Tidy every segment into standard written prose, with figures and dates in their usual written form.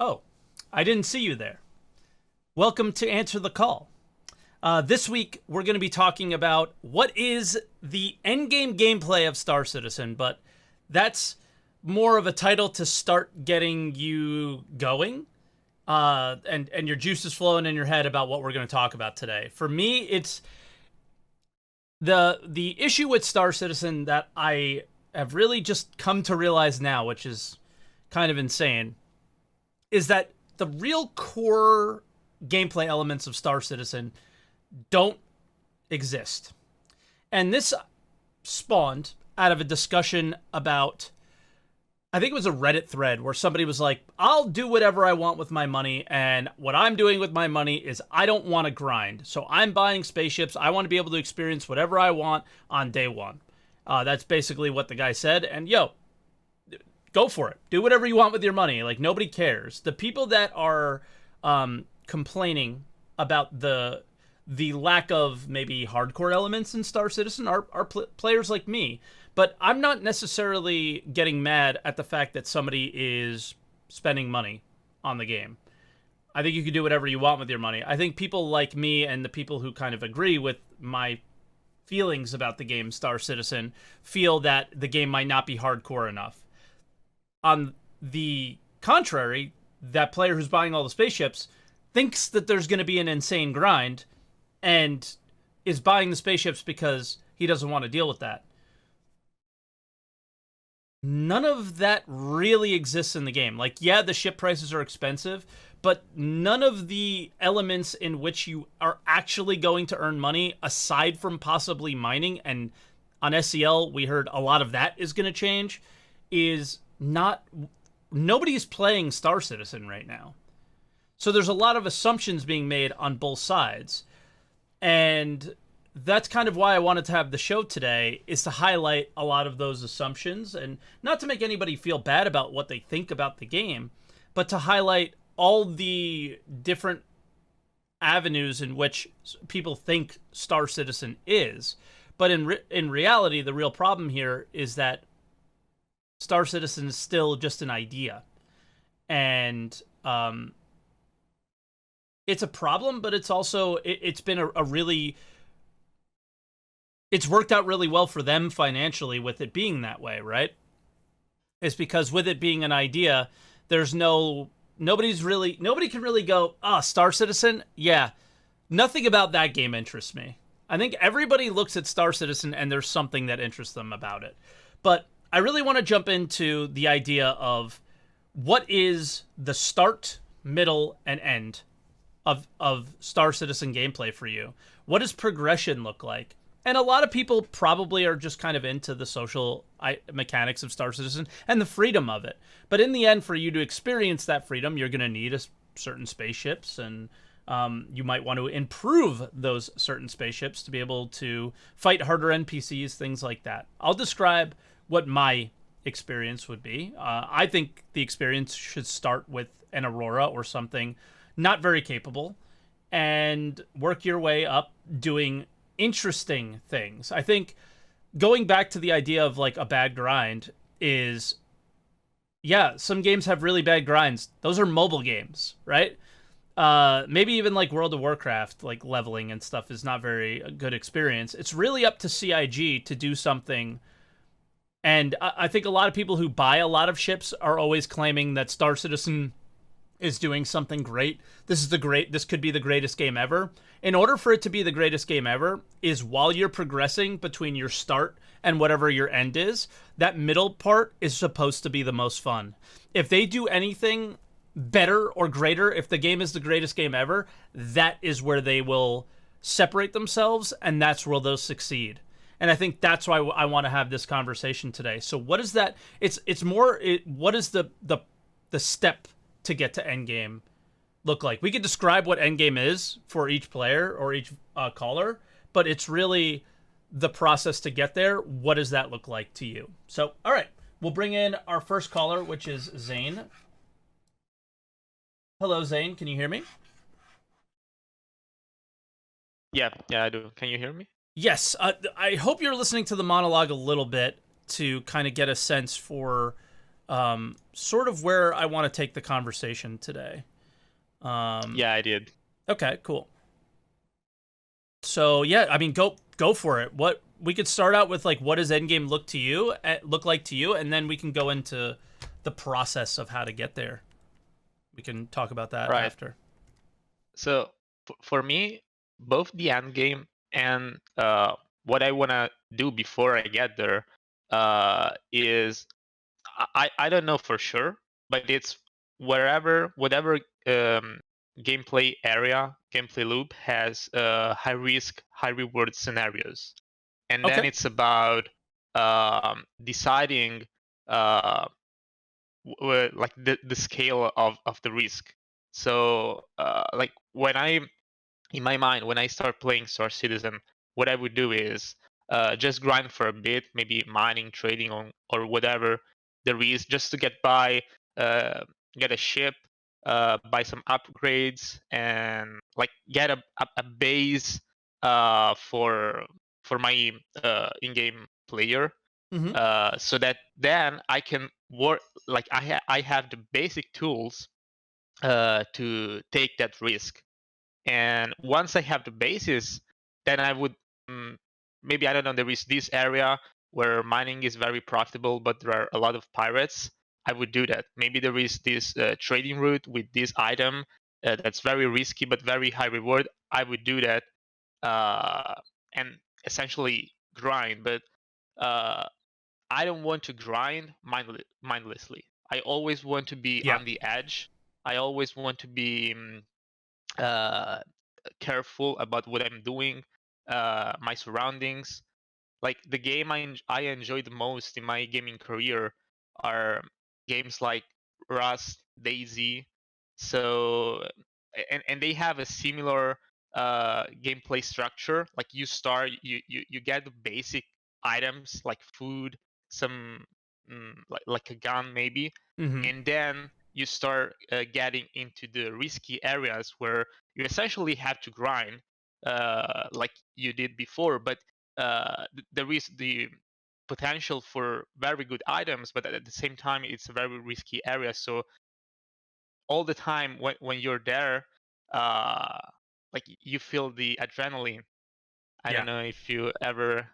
Oh, I didn't see you there. Welcome to Answer the Call. This week, we're going to be talking about what is the endgame gameplay of Star Citizen, but that's more of a title to start getting you going and your juices flowing in your head about what we're going to talk about today. For me, it's the issue with Star Citizen that I have really just come to realize now, which is kind of insane, is that the real core gameplay elements of Star Citizen don't exist. And this spawned out of a discussion about, I think it was a Reddit thread where somebody was like, I'll do whatever I want with my money, and what I'm doing with my money is I don't want to grind. So I'm buying spaceships. I want to be able to experience whatever I want on day one. That's basically what the guy said. And yo, go for it. Do whatever you want with your money. Like, nobody cares. The people that are complaining about the lack of maybe hardcore elements in Star Citizen are players like me. But I'm not necessarily getting mad at the fact that somebody is spending money on the game. I think you can do whatever you want with your money. I think people like me and the people who kind of agree with my feelings about the game Star Citizen feel that the game might not be hardcore enough. On the contrary, that player who's buying all the spaceships thinks that there's going to be an insane grind and is buying the spaceships because he doesn't want to deal with that. None of that really exists in the game. Like, yeah, the ship prices are expensive, but none of the elements in which you are actually going to earn money, aside from possibly mining, and on SCL, we heard a lot of that is going to change, is not... Nobody's playing Star Citizen right now. So there's a lot of assumptions being made on both sides. And that's kind of why I wanted to have the show today, is to highlight a lot of those assumptions, and not to make anybody feel bad about what they think about the game, but to highlight all the different avenues in which people think Star Citizen is. But in reality, the real problem here is that Star Citizen is still just an idea. And it's a problem, but it's also, it's been a really... It's worked out really well for them financially with it being that way, right? It's because with it being an idea, there's nobody can really go, Star Citizen? Yeah, nothing about that game interests me. I think everybody looks at Star Citizen and there's something that interests them about it. But I really want to jump into the idea of what is the start, middle, and end of Star Citizen gameplay for you. What does progression look like? And a lot of people probably are just kind of into the social mechanics of Star Citizen and the freedom of it. But in the end, for you to experience that freedom, you're going to need certain spaceships, and you might want to improve those certain spaceships to be able to fight harder NPCs, things like that. I'll describe what my experience would be. I think the experience should start with an Aurora or something not very capable, and work your way up doing interesting things. I think going back to the idea of like a bad grind is, yeah, some games have really bad grinds. Those are mobile games, right? Maybe even like World of Warcraft, like leveling and stuff is not very good experience. It's really up to CIG to do something. And I think a lot of people who buy a lot of ships are always claiming that Star Citizen is doing something great. This could be the greatest game ever. In order for it to be the greatest game ever, is while you're progressing between your start and whatever your end is, that middle part is supposed to be the most fun. If they do anything better or greater, if the game is the greatest game ever, that is where they will separate themselves, and that's where they'll succeed. And I think that's why I want to have this conversation today. So what is that? What is the step to get to endgame look like? We could describe what endgame is for each player or each caller, but it's really the process to get there. What does that look like to you? So, all right, we'll bring in our first caller, which is Zane. Hello, Zane. Can you hear me? Yeah, I do. Can you hear me? Yes. I hope you're listening to the monologue a little bit to kind of get a sense for sort of where I want to take the conversation today. Yeah, I did. Okay, cool. So yeah, I mean, go for it. What we could start out with, like, what does Endgame look like to you, and then we can go into the process of how to get there. We can talk about that Right. after. So for me, both the end game and what I wanna do before I get there is I don't know for sure, but it's whatever gameplay area, gameplay loop has high risk, high reward scenarios, and then Okay. it's about deciding uh, like the scale of the risk. So like when I in my mind when I start playing Star Citizen, what I would do is just grind for a bit, maybe mining, trading on or whatever there is, just to get by, uh, get a ship, buy some upgrades, and like get a base for my in-game player, Mm-hmm. so that then I can work like I have the basic tools to take that risk. And once I have the basis, then I would mm, maybe I don't know. There is this area where mining is very profitable, but there are a lot of pirates. I would do that. Maybe there is this trading route with this item that's very risky but very high reward. I would do that uh, and essentially grind. But uh, I don't want to grind mindlessly. I always want to be Yeah. on the edge. I always want to be uh, careful about what I'm doing, my surroundings. Like the game I enjoy the most in my gaming career are games like Rust, Daisy. So and they have a similar gameplay structure. Like you start, you get the basic items like food, some like a gun maybe, Mm-hmm. and then you start getting into the risky areas where you essentially have to grind like you did before, but there is the potential for very good items, but at the same time it's a very risky area. So all the time when you're there, uh, like you feel the adrenaline. I Yeah. don't know if you ever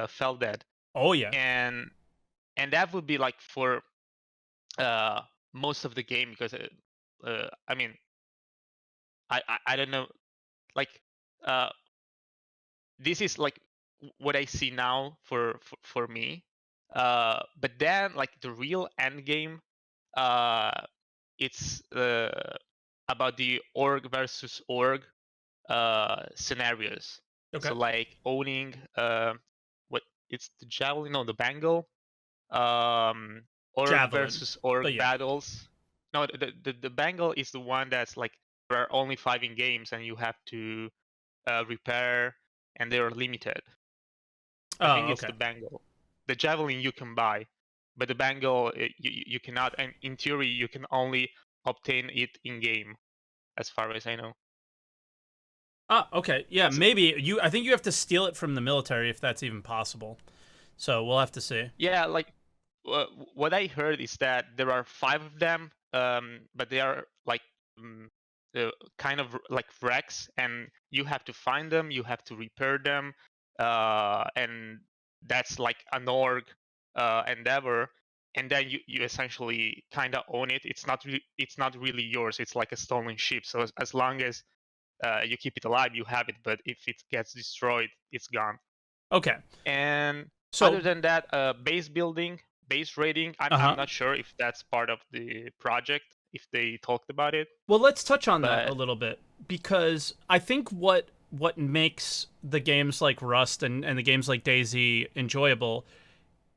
felt that, Oh yeah. and that would be like for uh, most of the game because I mean I don't know, like uh, this is like what I see now for me. But then like the real end game, uh, it's about the org versus org scenarios. Okay. So like owning what it's the javelin, no, the bangle, um, org Javelin. versus org But yeah. battles. No, the bangle is the one that's like there are only 5 in games and you have to repair, and they are limited. I think Oh, it's okay. the bangle. The javelin you can buy, but the bangle you cannot. And in theory, you can only obtain it in game, as far as I know. Ah, okay. Yeah, So, maybe I think you have to steal it from the military if that's even possible. So we'll have to see. yeah, like what I heard is that there are 5 of them, but they are like um, kind of like wrecks, and you have to find them, you have to repair them, and that's like an org endeavor. And then you essentially kind of own it. It's not really yours. It's like a stolen ship. So as long as you keep it alive, you have it. But if it gets destroyed, it's gone. Okay. And other So, than that, base building, base raiding, I'm uh-huh. not sure if that's part of the project, if they talked about it. Well, let's touch on that a But little bit because I think what makes the games like Rust and the games like Daisy enjoyable,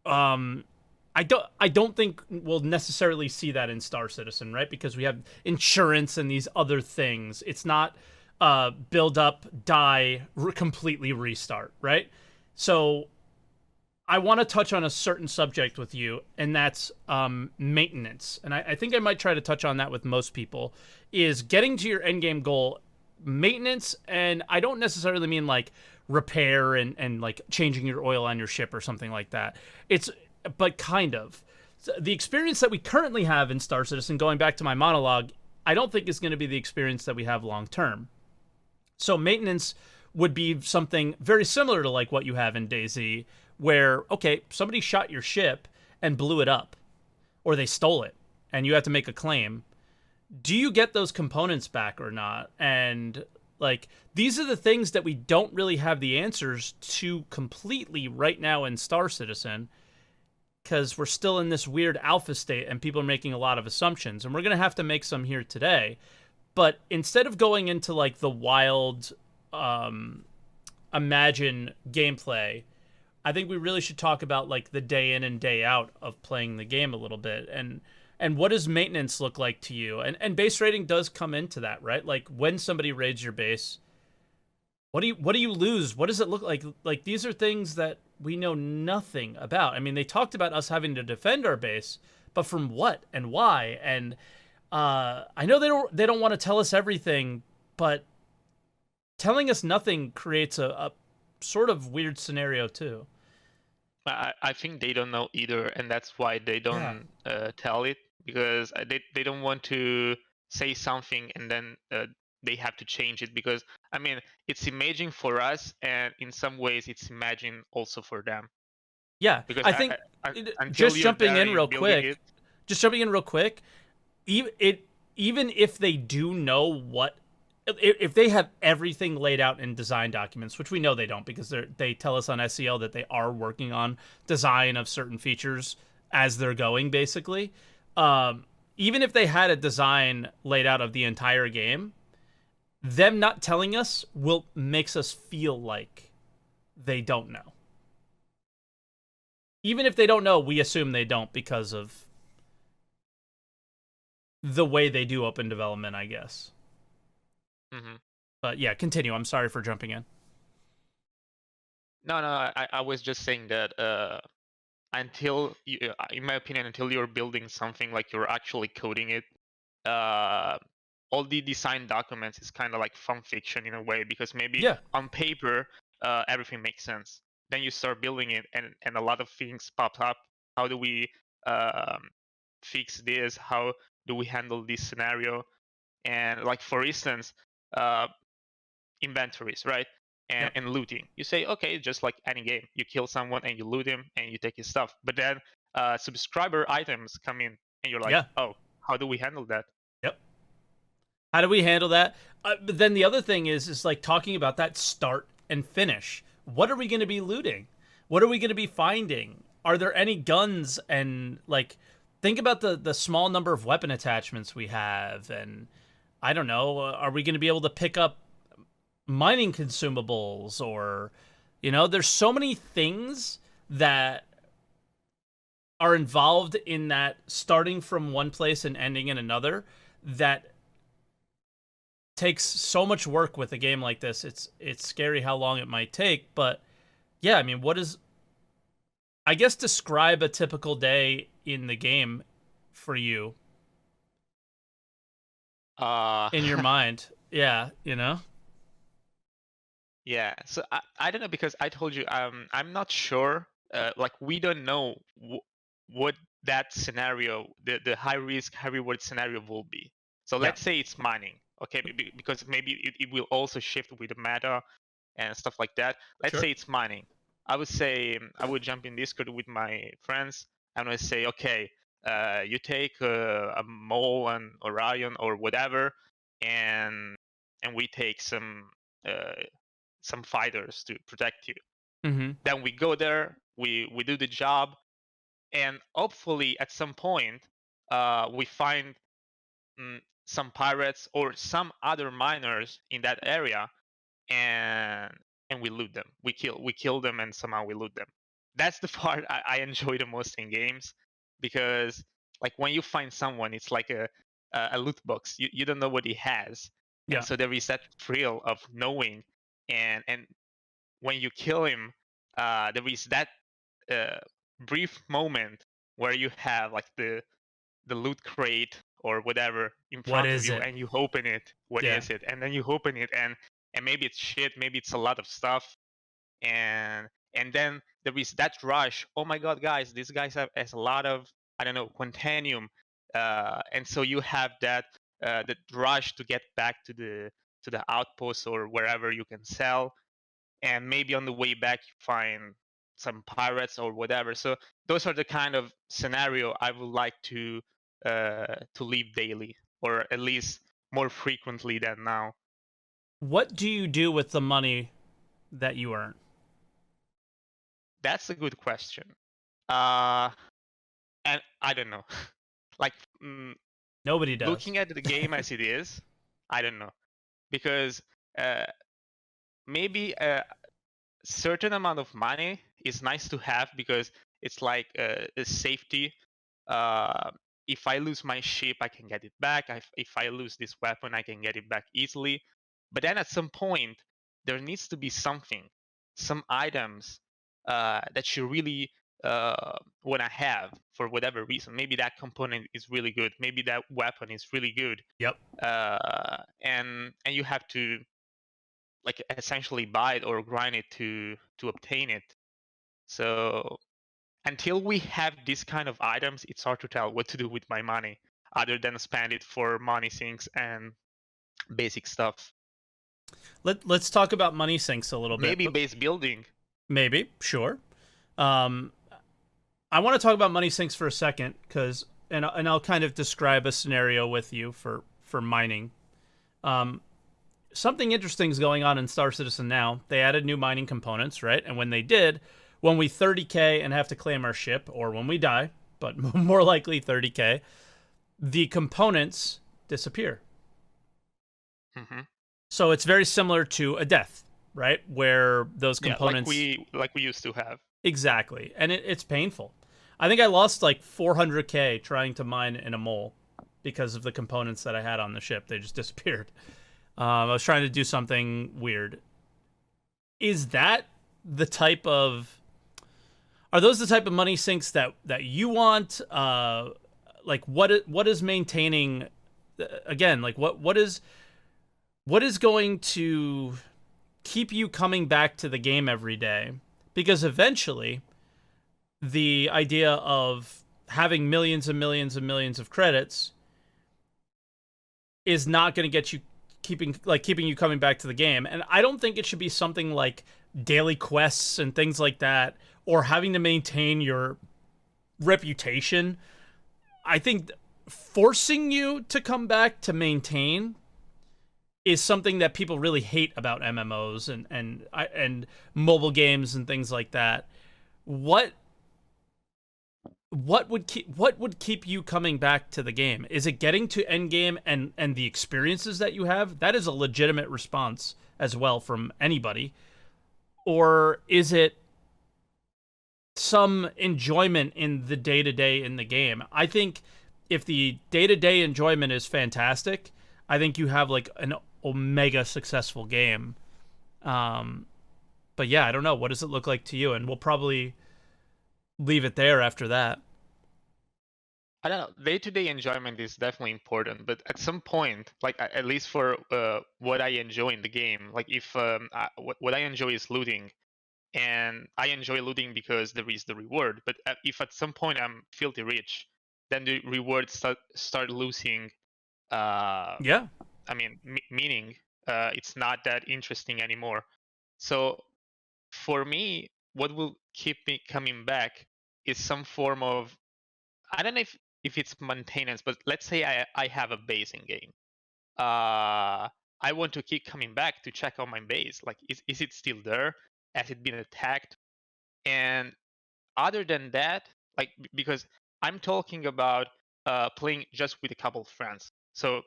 um I don't think we'll necessarily see that in Star Citizen, right? Because we have insurance and these other things. It's not build up, die, completely restart, right? So I want to touch on a certain subject with you, and that's maintenance. And I think I might try to touch on that with most people, is getting to your end game goal, maintenance. And I don't necessarily mean like repair and like changing your oil on your ship or something like that. It's, but kind of. the experience that we currently have in Star Citizen, going back to my monologue, I don't think is going to be the experience that we have long term. So maintenance would be something very similar to like what you have in DayZ, where okay, somebody shot your ship and blew it up, or they stole it, and you have to make a claim. Do you get those components back or not? And like, these are the things that we don't really have the answers to completely right now in Star Citizen, because we're still in this weird alpha state and people are making a lot of assumptions, and we're going to have to make some here today. But instead of going into like the wild imagine gameplay, I think we really should talk about like the day in and day out of playing the game a little bit. And what does maintenance look like to you? And base rating does come into that, right? Like when somebody raids your base, what do you lose? What does it look like? Like these are things that we know nothing about. I mean, they talked about us having to defend our base, but from what and why? And I know they don't want to tell us everything, but telling us nothing creates a sort of weird scenario too. I think they don't know either, and that's why they don't tell it, because they don't want to say something and then they have to change it, because I mean it's imaging for us, and in some ways it's imaging also for them. Yeah, Because I think until just you're jumping there in real building quick, it, even if they do know what, if they have everything laid out in design documents, which we know they don't because they tell us on SEO that they are working on design of certain features as they're going, basically. Even if they had a design laid out of the entire game, them not telling us makes us feel like they don't know. Even if they don't know, we assume they don't because of the way they do open development, I guess. mm-hmm. But yeah, continue. I'm sorry for jumping in. No, I was just saying that until you, in my opinion, until you're building something, like you're actually coding it, all the design documents is kind of like fun fiction in a way, because maybe Yeah. on paper everything makes sense. Then you start building it, and a lot of things pop up. How do we fix this? How do we handle this scenario? And like for instance, inventories, right? Yep. And looting. You say, okay, just like any game, you kill someone and you loot him and you take his stuff. But then subscriber items come in, and you're like, Yeah. oh, how do we handle that? Yep. How do we handle that? But then the other thing is like talking about that start and finish. What are we going to be looting? What are we going to be finding? Are there any guns? And like, think about the small number of weapon attachments we have. And I don't know, are we going to be able to pick up mining consumables? Or, you know, there's so many things that are involved in that starting from one place and ending in another that takes so much work with a game like this. It's scary how long it might take, but yeah, I mean, I guess describe a typical day in the game for you in your mind. Yeah, you know? Yeah, so I don't know, because I told you I'm not sure. Like we don't know what that scenario, the high risk, high reward scenario will be. So Yeah, let's say it's mining, okay, because maybe it will also shift with the meta and stuff like that. Let's sure. say it's mining. I would say I would jump in Discord with my friends and I say, okay, you take a mole and Orion or whatever, and we take some fighters to protect you. Mm-hmm. Then we go there, we do the job, and hopefully at some point we find some pirates or some other miners in that area, and we loot them. We kill them, and somehow we loot them. That's the part I enjoy the most in games, because like when you find someone, it's like a loot box. You don't know what he has, and Yeah. so there is that thrill of knowing, and when you kill him, there is that uh, brief moment where you have like the loot crate or whatever in What front of is you, it? and you open it. What Yeah. is it? And then you open it, and maybe it's shit, maybe it's a lot of stuff, and then there is that rush. Oh my god, guys, this guy has a lot of I don't know, quantanium, and so you have that rush to get back to the outpost or wherever you can sell, and maybe on the way back you find some pirates or whatever. So those are the kind of scenario I would like to live daily, or at least more frequently than now. What do you do with the money that you earn? That's a good question. Uh, and I don't know. Like Nobody does. looking at the game as it is, I don't know, because uh, maybe a certain amount of money is nice to have because it's like a safety. Uh, if I lose my ship, I can get it back. If I lose this weapon, I can get it back easily. But then at some point, there needs to be something, some items that you really want to have for whatever reason. Maybe that component is really good. Maybe that weapon is really good. Yep. And you have to like essentially buy it or grind it to obtain it. So until we have these kind of items, it's hard to tell what to do with my money, other than spend it for money sinks and basic stuff. Let's talk about money sinks a little bit. Maybe base building. Maybe, sure. Um, I want to talk about money sinks for a second because, and I'll kind of describe a scenario with you for mining. Something interesting is going on in Star Citizen now. They added new mining components, right? And when they did, when we 30k and have to claim our ship, or when we die, but more likely 30k, the components disappear. Mm-hmm. So it's very similar to a death, right? Where those components, yeah, like we used to have. exactly, and it's painful. I think I lost like 400k trying to mine in a mole because of the components that I had on the ship. They just disappeared. I was trying to do something weird. Is that the type of? Are those the type of money sinks that you want? Like what is maintaining? Again, like what is going to keep you coming back to the game every day? Because eventually, the idea of having millions and millions and millions of credits is not going to get you keeping you coming back to the game. And I don't think it should be something like daily quests and things like that, or having to maintain your reputation. I think forcing you to come back to maintain is something that people really hate about MMOs and mobile games and things like that. What would keep you coming back to the game? Is it getting to Endgame and the experiences that you have? That is a legitimate response as well from anybody. Or is it some enjoyment in the day-to-day in the game? I think if the day-to-day enjoyment is fantastic, I think you have like an omega successful game. But yeah, I don't know. What does it look like to you? And we'll probably leave it there after that. I don't know. Day-to-day enjoyment is definitely important, but at some point, like at least for what I enjoy in the game, like if what I enjoy is looting, and I enjoy looting because there is the reward. But if at some point I'm filthy rich, then the rewards start losing. Yeah. I mean, meaning it's not that interesting anymore. So for me, what will keep me coming back is some form of, I don't know if it's maintenance, but let's say I have a base in game. I want to keep coming back to check on my base. Like, is it still there? Has it been attacked? And other than that, like because I'm talking about playing just with a couple of friends. So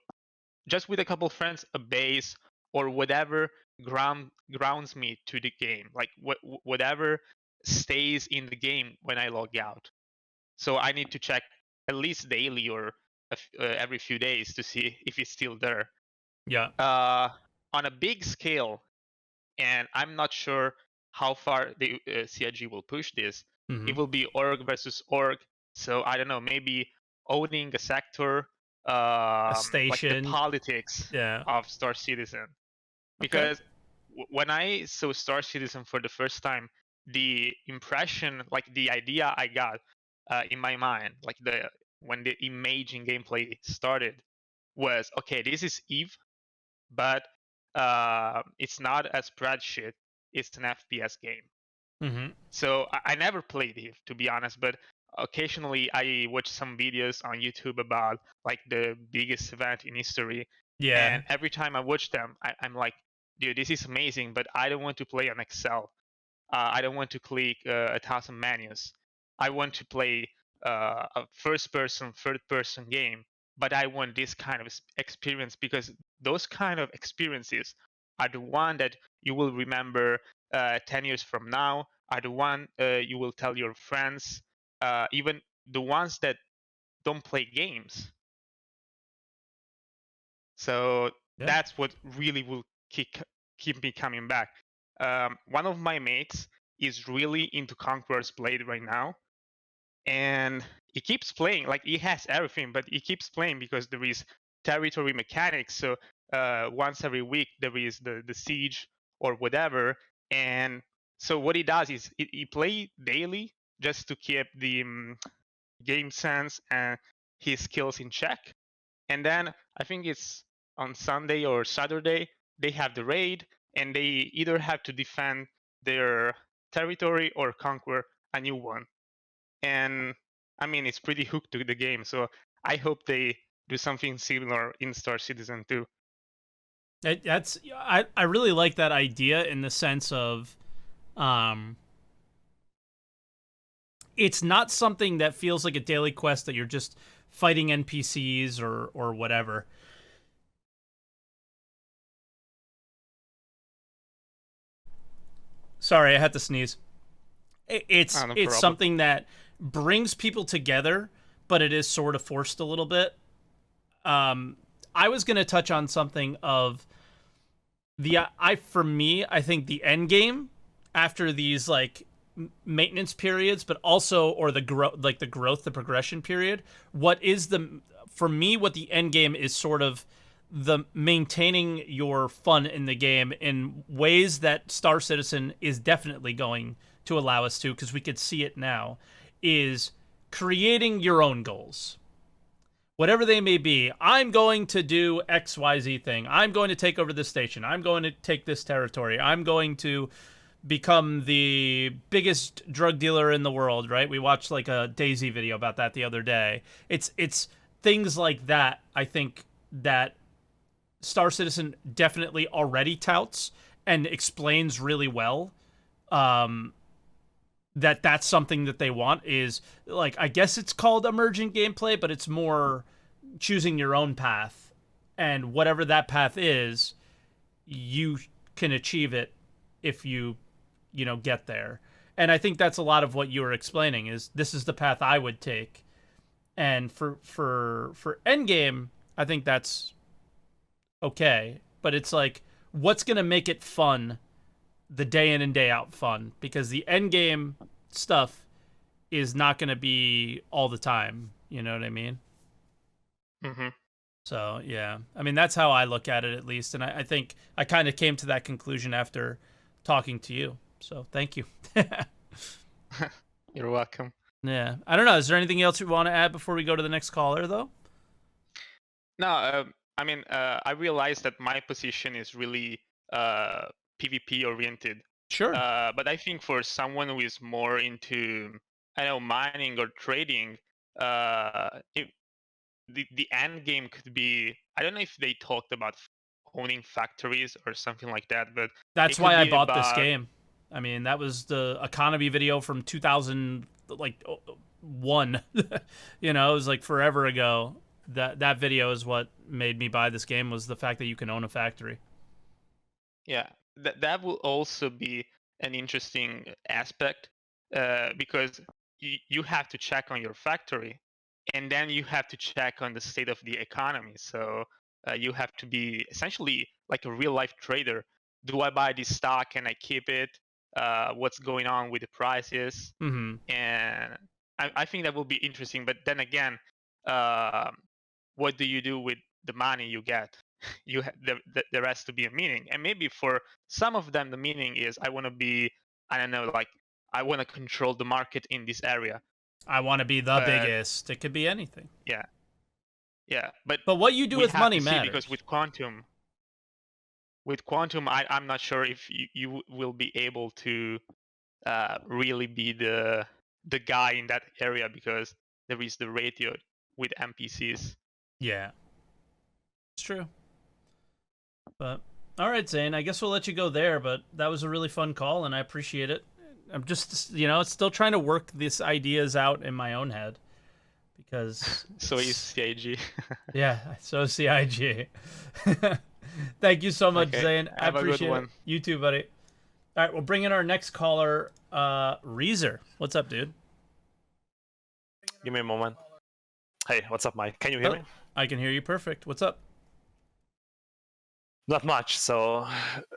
just with a couple of friends, a base or whatever grounds me to the game. Like whatever stays in the game when I log out. So I need to check at least daily or every few days to see if it's still there. Yeah. On a big scale, and I'm not sure how far the CIG will push this. Mm-hmm. It will be org versus org. So I don't know, maybe owning a sector, A like the station. politics Yeah. of Star Citizen. Okay. Because when I saw Star Citizen for the first time, the impression, like the idea I got, in my mind, like when the imaging gameplay started, was okay. This is Eve, but it's not a spreadsheet. It's an FPS game. Mm-hmm. So I never played Eve, to be honest, but occasionally I watch some videos on YouTube about like the biggest event in history, Yeah. and every time I watch them, I'm like, dude, this is amazing, but I don't want to play on Excel. I don't want to click 1,000 menus. I want to play a first-person, third-person game, but I want this kind of experience because those kind of experiences are the one that you will remember 10 years from now, are the one you will tell your friends, even the ones that don't play games. So Yeah. that's what really will keep me coming back. One of my mates is really into Conqueror's Blade right now, and he keeps playing. Like he has everything, but he keeps playing because there is territory mechanics. So once every week there is the siege or whatever, and so what he does is he play daily just to keep the game sense and his skills in check. And then I think it's on Sunday or Saturday, they have the raid, and they either have to defend their territory or conquer a new one. And I mean, it's pretty hooked to the game. So I hope they do something similar in Star Citizen too. I really like that idea in the sense of um it's not something that feels like a daily quest that you're just fighting NPCs or whatever. Sorry, I had to sneeze. No It's problem. something that brings people together, but it is sort of forced a little bit. Um, I was gonna touch on something of I for me, I think the end game after these like maintenance periods, but also or the growth, the progression period. What is the for me? What the end game is sort of the maintaining your fun in the game in ways that Star Citizen is definitely going to allow us to, because we could see it now, is creating your own goals, whatever they may be. I'm going to do XYZ thing. I'm going to take over this station. I'm going to take this territory. I'm going to become the biggest drug dealer in the world, right? We watched like a Daisy video about that the other day. It's things like that, I think, that Star Citizen definitely already touts and explains really well. Um, that's something that they want is like, I guess it's called emergent gameplay, but it's more choosing your own path, and whatever that path is, you can achieve it if you get there. And I think that's a lot of what you were explaining is this is the path I would take. And for Endgame, I think that's okay, but it's like what's going to make it fun, the day in and day out fun, because the Endgame stuff is not going to be all the time, you know what I mean? Hmm. So yeah, I mean that's how I look at it, at least, and I think I kind of came to that conclusion after talking to you. So thank you. You're welcome. Yeah, I don't know. Is there anything else you want to add before we go to the next caller, though? No, I mean, I realize that my position is really uh, PvP oriented. Sure. But I think for someone who is more into, I don't know, mining or trading, the end game could be. I don't know if they talked about owning factories or something like that, but it That's could why I be bought this about. game. I mean, that was the economy video from 2000, like one. You know, it was like forever ago. That video is what made me buy this game, was the fact that you can own a factory. Yeah, that will also be an interesting aspect because you have to check on your factory, and then you have to check on the state of the economy. So you have to be essentially like a real life trader. Do I buy this stock and I keep it? What's going on with the prices? Mm-hmm. And I think that will be interesting. But then again, uh, what do you do with the money you get? There has to be a meaning, and maybe for some of them the meaning is I want to be, I don't know, like I want to control the market in this area. I want to be the biggest. It could be anything. Yeah, yeah. But what you do we with have money to see, matters. because with quantum, I'm not sure if you will be able to really be the guy in that area, because there is the ratio with NPCs. Yeah, it's true. But all right, Zane, I guess we'll let you go there. But that was a really fun call, and I appreciate it. I'm just, still trying to work these ideas out in my own head because. So is CIG. Yeah, so is CIG. Thank you so much, Okay, Zane. I have a good appreciate one. it. You too, buddy. All right, we'll bring in our next caller, Reezer. What's up, dude? Give me a moment. Hey, what's up, Mike? Can you hear me? I can hear you perfect. What's up? Not much. So,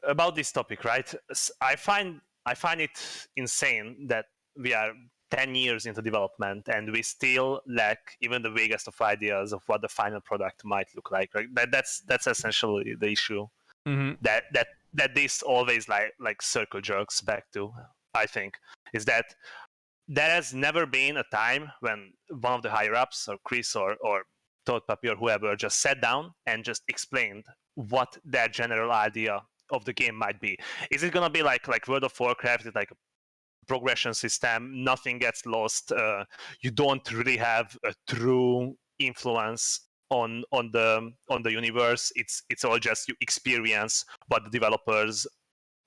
about this topic, right? I find it insane that we are 10 years into development and we still lack even the vaguest of ideas of what the final product might look like. Right? That's essentially the issue. Mm-hmm. That this always like circle jerks back to, I think, is that there has never been a time when one of the higher ups, or Chris or Todd Puppy or whoever, just sat down and just explained what their general idea of the game might be. Is it gonna be like World of Warcraft, it's like a progression system, nothing gets lost, you don't really have a true influence on the universe, it's all just you experience what the developers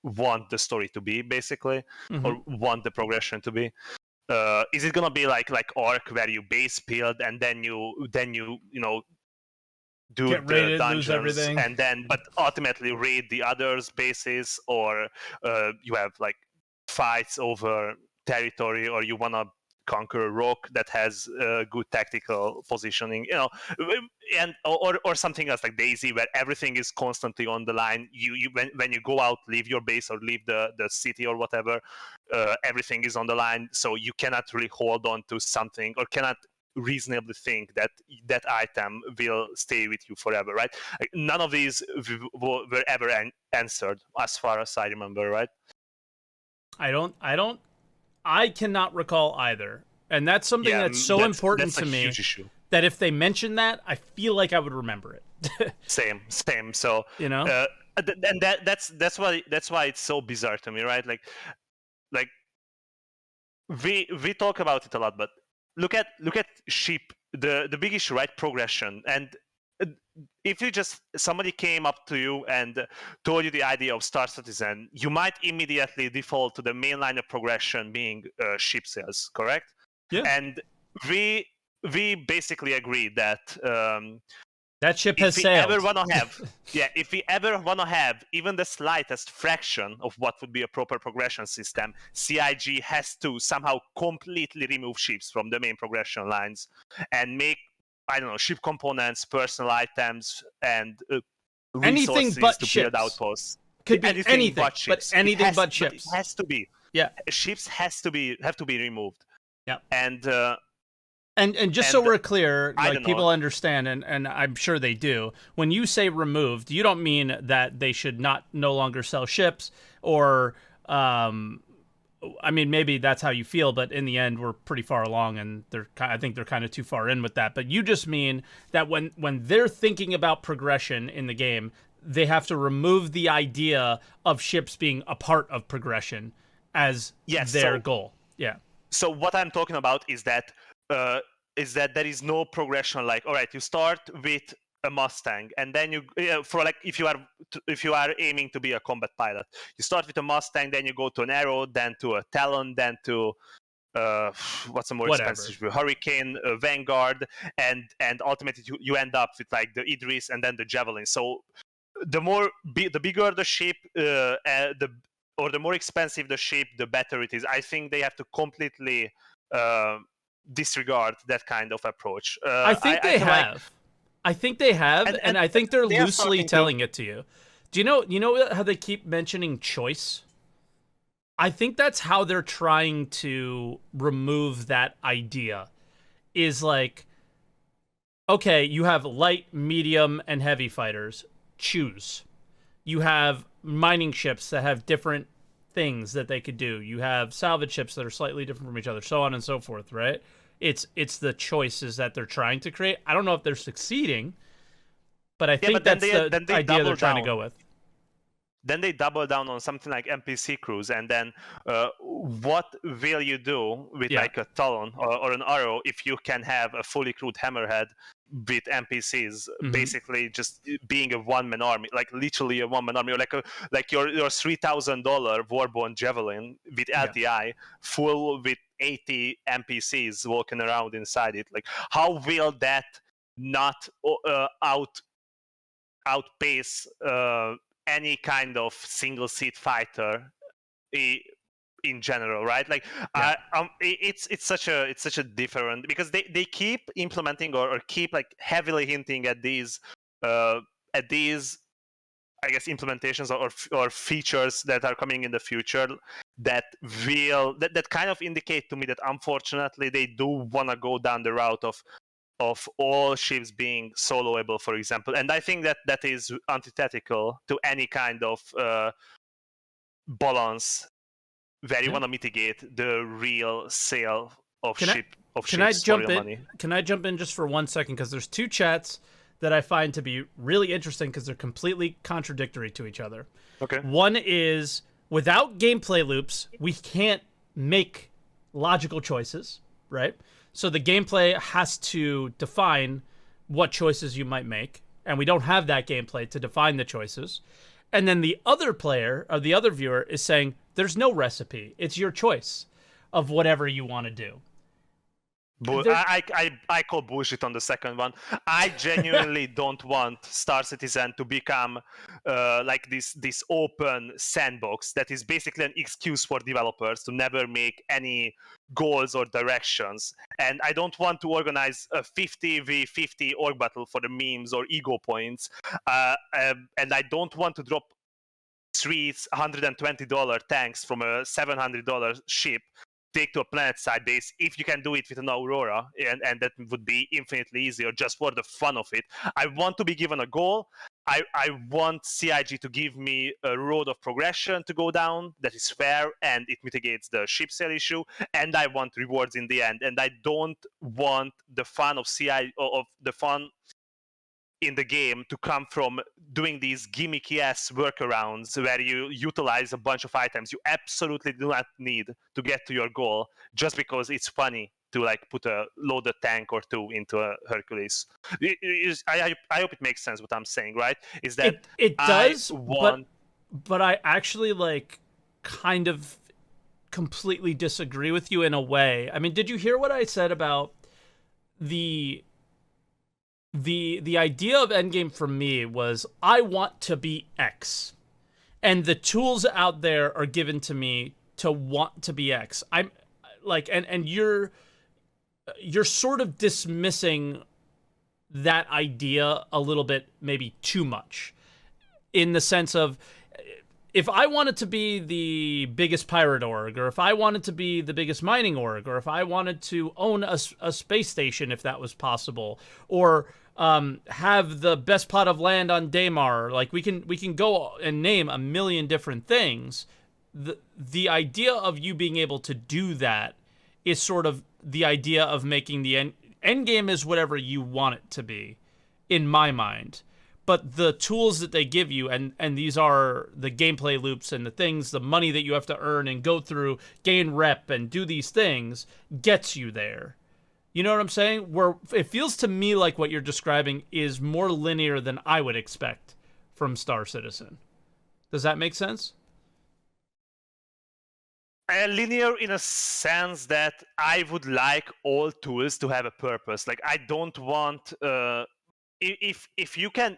want the story to be, basically, or want the progression to be. Is it gonna be like Ark, where you base build and then you do Get the raided, lose dungeons everything, and then but ultimately raid the others' bases, or you have like fights over territory, or you wanna conquer a rock that has good tactical positioning, and or something else like Daisy, where everything is constantly on the line. You when you go out, leave your base or leave the city or whatever, everything is on the line, so you cannot really hold on to something, or cannot reasonably think that that item will stay with you forever, right? Like, none of these were ever answered as far as I remember, right? I cannot recall either. And that's something that's so important to me, huge issue, that if they mention that, I feel like I would remember it. same. So and that's why it's so bizarre to me, right? Like we talk about it a lot, but look at sheep, the big issue, right? Progression. And if you just, somebody came up to you and told you the idea of Star Citizen, you might immediately default to the main line of progression being ship sales, correct? Yeah. And we basically agree that that ship has sailed. If we ever wanna have even the slightest fraction of what would be a proper progression system, CIG has to somehow completely remove ships from the main progression lines and make, I don't know, ship components, personal items, and anything resources but to ships. build outposts. Could be anything but ships. But anything but ships. It has to be. Yeah. Ships have to be removed. Yeah. And just so we're clear, like, people understand, and I'm sure they do, when you say removed, you don't mean that they should no longer sell ships, or I mean, maybe that's how you feel, but in the end, we're pretty far along, and I think they're kind of too far in with that. But you just mean that when they're thinking about progression in the game, they have to remove the idea of ships being a part of progression as their goal. Yeah. So what I'm talking about is that there is no progression. Like, all right, you start with a Mustang, and then you for like if you are aiming to be a combat pilot, you start with a Mustang, then you go to an Arrow, then to a Talon, then to what's a more expensive Hurricane, Vanguard, and ultimately you end up with like the Idris and then the Javelin. So the bigger the ship, or the more expensive the ship, the better it is. I think they have to completely disregard that kind of approach. I think they have. I think they have, and I think they're loosely telling it to you. Do you know how they keep mentioning choice? I think that's how they're trying to remove that idea. Is like, okay, you have light, medium, and heavy fighters. Choose. You have mining ships that have different things that they could do. You have salvage ships that are slightly different from each other, so on and so forth, right? It's the choices that they're trying to create. I don't know if they're succeeding, but I think but then that's they the idea they're double trying to down. go with. Then they double down on something like NPC crews, and then what will you do with Yeah. like a talon or an arrow if you can have a fully crewed hammerhead with NPCs basically just being a one-man army, like literally a one-man army, or like your $3,000 Warborn Javelin with LTI full with 80 NPCs walking around inside it. Like, how will that not outpace any kind of single seat fighter in general, right? Like, it's such a different, because they keep implementing or keep like heavily hinting at these I guess implementations or features that are coming in the future that kind of indicate to me that unfortunately they do want to go down the route of all ships being soloable, for example. And I think that is antithetical to any kind of balance where you want to mitigate the real sale of ships for real money. Can I jump in just for 1 second? Because there's two chats that I find to be really interesting because they're completely contradictory to each other. Okay. One is, without gameplay loops, we can't make logical choices, right? So the gameplay has to define what choices you might make, and we don't have that gameplay to define the choices. And then the other player, or the other viewer, is saying, there's no recipe. It's your choice of whatever you want to do. I call bullshit on the second one. I genuinely don't want Star Citizen to become like this open sandbox that is basically an excuse for developers to never make any goals or directions. And I don't want to organize a 50v50 org battle for the memes or ego points. And I don't want to drop $320 tanks from a $700 ship take to a planet side base if you can do it with an Aurora, and that would be infinitely easier just for the fun of it. I want to be given a goal. I want CIG to give me a road of progression to go down that is fair and it mitigates the ship sale issue, and I want rewards in the end. And I don't want the fun of in the game to come from doing these gimmicky ass workarounds where you utilize a bunch of items you absolutely do not need to get to your goal just because it's funny to like put a loaded tank or two into a Hercules. I hope it makes sense what I'm saying, right? Is that it does, but I actually like kind of completely disagree with you in a way. I mean, did you hear what I said about the idea of Endgame for me was, I want to be X, and the tools out there are given to me to want to be X. I'm like, and you're sort of dismissing that idea a little bit, maybe too much, in the sense of, if I wanted to be the biggest pirate org, or if I wanted to be the biggest mining org, or if I wanted to own a space station, if that was possible, or have the best plot of land on Daymar, like we can go and name a million different things. The idea of you being able to do that is sort of the idea of making the end game is whatever you want it to be, in my mind. But the tools that they give you, and these are the gameplay loops and the things, the money that you have to earn and go through, gain rep and do these things, gets you there. You know what I'm saying? Where it feels to me like what you're describing is more linear than I would expect from Star Citizen. Does that make sense? Linear in a sense that I would like all tools to have a purpose. Like, I don't want if you can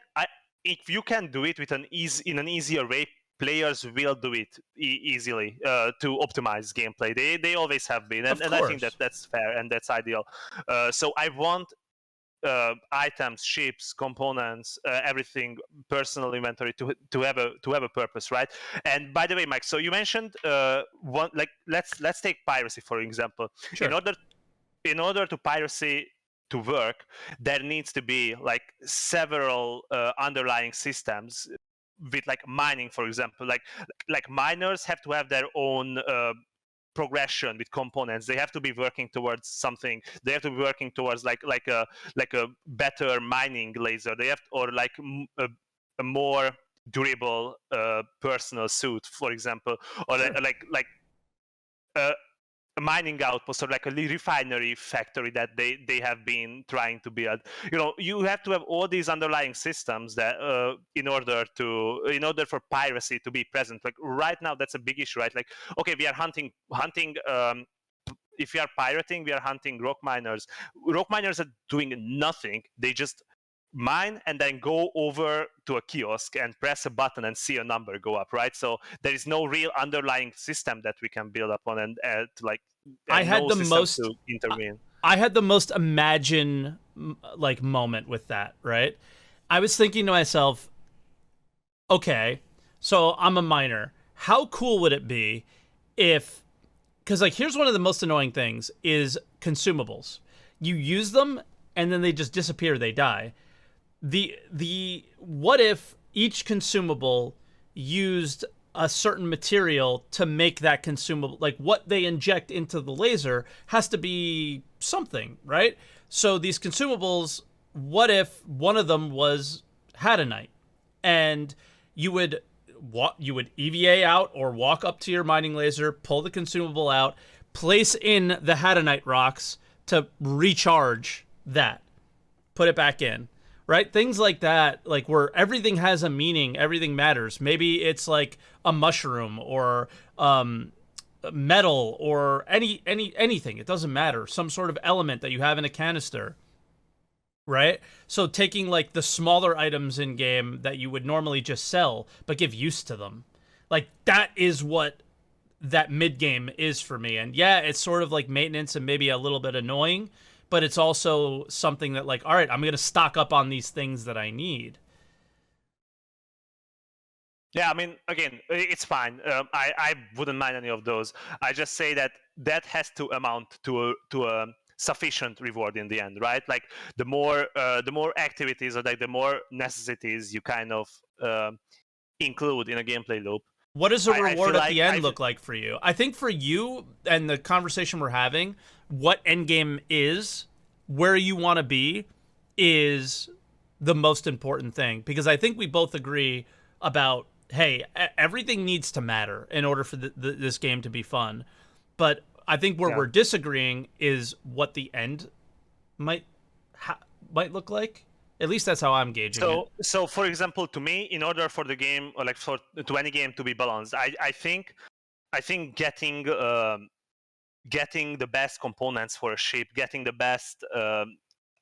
do it with in an easier way, players will do it easily to optimize gameplay. They always have been, and I think that's fair and that's ideal. So I want items, ships, components, everything, personal inventory to have a purpose, right? And by the way, Mike, so you mentioned one, like let's take piracy for example. Sure. In order to piracy to work, there needs to be like several underlying systems with like mining, for example. Like miners have to have their own progression with components. They have to be working towards something. They have to be working towards like a better mining laser. They have or like a more durable personal suit, for example, or Sure. like a mining outpost or like a refinery factory that they have been trying to build. You have to have all these underlying systems that in order for piracy to be present. Like right now, that's a big issue, right? Like, okay, we are hunting if we are pirating, we are hunting rock miners. Rock miners are doing nothing. They just mine and then go over to a kiosk and press a button and see a number go up, right? So there is no real underlying system that we can build upon and I had no the system most to intervene. I had the most imagine like moment with that, right? I was thinking to myself, okay, so I'm a miner. How cool would it be if, because like here's one of the most annoying things is consumables. You use them and then they just disappear, they die. The what if each consumable used a certain material to make that consumable, like what they inject into the laser has to be something, right? So these consumables, what if one of them was hadonite, and you would EVA out or walk up to your mining laser, pull the consumable out, place in the hadonite rocks to recharge that, put it back in, right? Things like that, like where everything has a meaning, everything matters. Maybe it's like a mushroom or metal or anything. It doesn't matter. Some sort of element that you have in a canister, right? So taking like the smaller items in game that you would normally just sell, but give use to them. Like that is what that mid game is for me. And yeah, it's sort of like maintenance and maybe a little bit annoying, but it's also something that like, all right, I'm going to stock up on these things that I need. Yeah, I mean, again, it's fine. I wouldn't mind any of those. I just say that has to amount to a sufficient reward in the end, right? Like the more activities or like the more necessities you kind of include in a gameplay loop. What does a I reward feel at the like end look like for you? I think for you and the conversation we're having, what Endgame is, where you want to be, is the most important thing. Because I think we both agree about, hey, everything needs to matter in order for this game to be fun. But I think where Yeah. we're disagreeing is what the end might look like. At least that's how I'm gauging it. So for example, to me, in order for the game or like to any game to be balanced, I think getting the best components for a ship, getting the best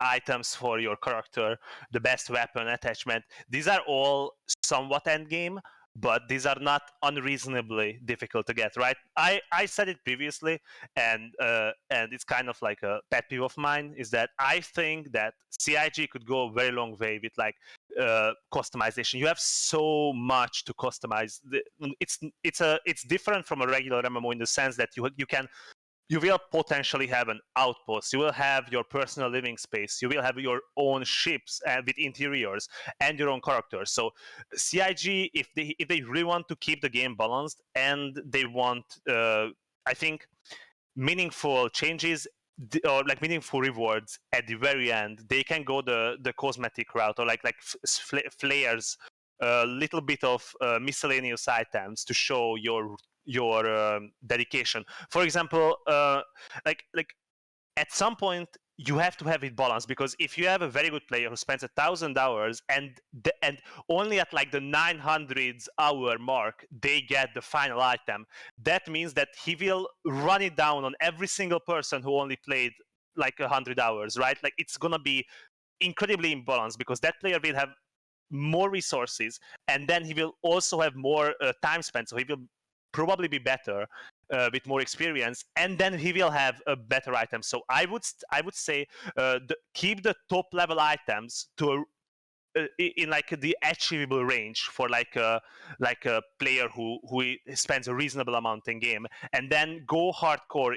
items for your character, the best weapon attachment, these are all somewhat endgame, but these are not unreasonably difficult to get, right? I said it previously, and it's kind of like a pet peeve of mine, is that I think that CIG could go a very long way with like customization. You have so much to customize. It's different from a regular MMO in the sense that you will potentially have an outpost. You will have your personal living space. You will have your own ships with interiors and your own characters. So CIG, if they really want to keep the game balanced and they want, I think, meaningful changes or like meaningful rewards at the very end, they can go the cosmetic route or like flares, a little bit of miscellaneous items to show your dedication. For example, like at some point you have to have it balanced, because if you have a very good player who spends 1,000 hours and only at like the 900th hour mark they get the final item, that means that he will run it down on every single person who only played like 100 hours, right? Like it's gonna be incredibly imbalanced because that player will have more resources and then he will also have more time spent, so he will probably be better with more experience, and then he will have a better item. So I would say keep the top level items to in like the achievable range for like a player who spends a reasonable amount in game, and then go hardcore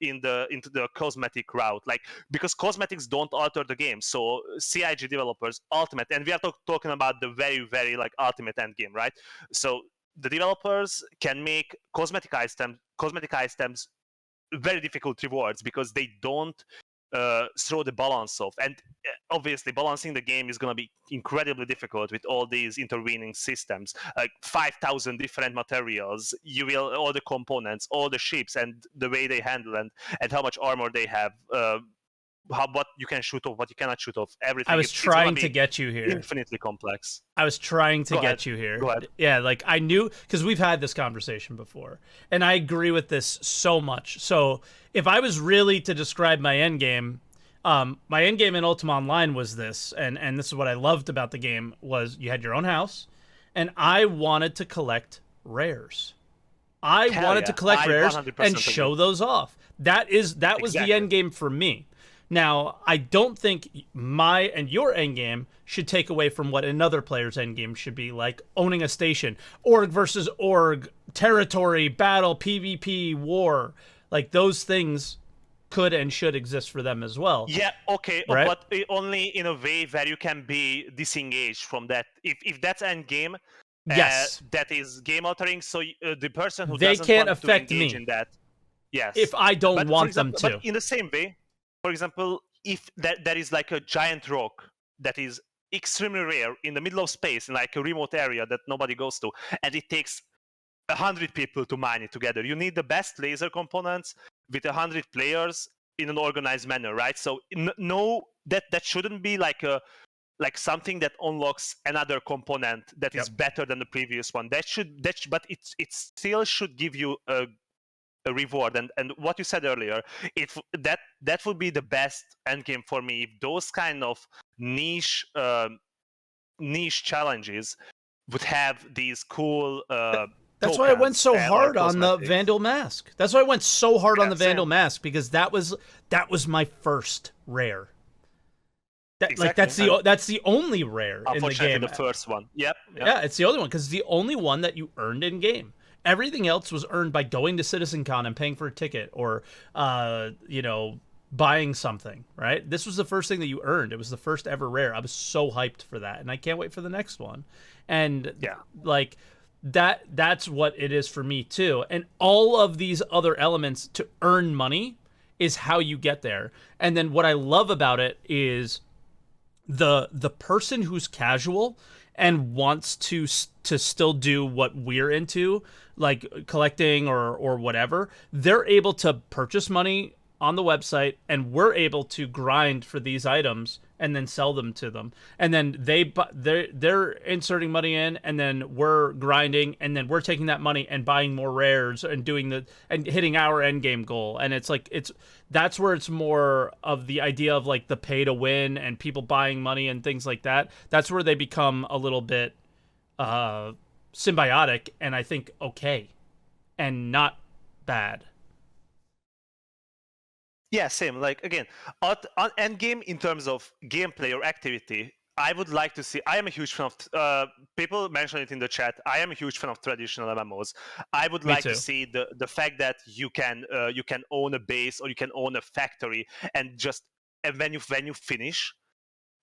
into the cosmetic route, like because cosmetics don't alter the game. So CIG developers ultimate, and we are talking about the very very like ultimate end game, right? So the developers can make cosmetic cosmetic items very difficult rewards because they don't throw the balance off. And obviously, balancing the game is going to be incredibly difficult with all these intervening systems, like 5,000 different materials. You will all the components, all the ships, and the way they handle and how much armor they have. What you can shoot off, what you cannot shoot off, everything. I was It's gonna trying be to get you here. infinitely complex. I was trying to Go get ahead. you here. Go ahead. Yeah, like I knew, because we've had this conversation before, and I agree with this so much. So if I was really to describe my end game, my end game in Ultima Online was this, and this is what I loved about the game, was you had your own house, and I wanted to collect rares. I Hell wanted yeah. to collect I rares 100% and show agree. those off. That was Exactly. the end game for me. Now, I don't think my and your end game should take away from what another player's end game should be, like owning a station, org versus org, territory, battle, PvP, war. Like those things could and should exist for them as well. Yeah, okay, Right? but only in a way where you can be disengaged from that. If that's end game, Yes. that is game altering. So the person who They doesn't can't want to affect engage me in that, yes. if I don't But for want example, them to. but in the same way, for example, if that is like a giant rock that is extremely rare in the middle of space in like a remote area that nobody goes to, and it takes 100 people to mine it together. You need the best laser components with 100 players in an organized manner, right? So no, that shouldn't be like something that unlocks another component that is better than the previous one. But it still should give you a reward. And what you said earlier, that would be the best end game for me if those kind of niche challenges would have these cool. That's why I went so hard on the cosmetics. Vandal Mask. That's why I went so hard on Yeah, the Vandal same. Mask, because that was my first rare. Like Exactly. that's the only rare in the Unfortunately, game. the first one. Yep. Yeah, it's the only one, because it's the only one that you earned in game. Everything else was earned by going to CitizenCon and paying for a ticket, or buying something, right? This was the first thing that you earned. It was the first ever rare. I was so hyped for that, and I can't wait for the next one. And Yeah. like that's what it is for me too. And all of these other elements to earn money is how you get there. And then what I love about it is the person who's casual and wants to still do what we're into, like collecting or whatever, they're able to purchase money on the website, and we're able to grind for these items and then sell them to them. And then they're inserting money in, and then we're grinding, and then we're taking that money and buying more rares and and hitting our end game goal. And that's where it's more of the idea of like the pay to win and people buying money and things like that. That's where they become a little bit symbiotic, and I think okay, and not bad. Yeah, same. Like again, on Endgame in terms of gameplay or activity, I would like to see. I am a huge fan of. People mention it in the chat. I am a huge fan of traditional MMOs. I would Me like too. to see the fact that you can own a base or you can own a factory, and when you finish.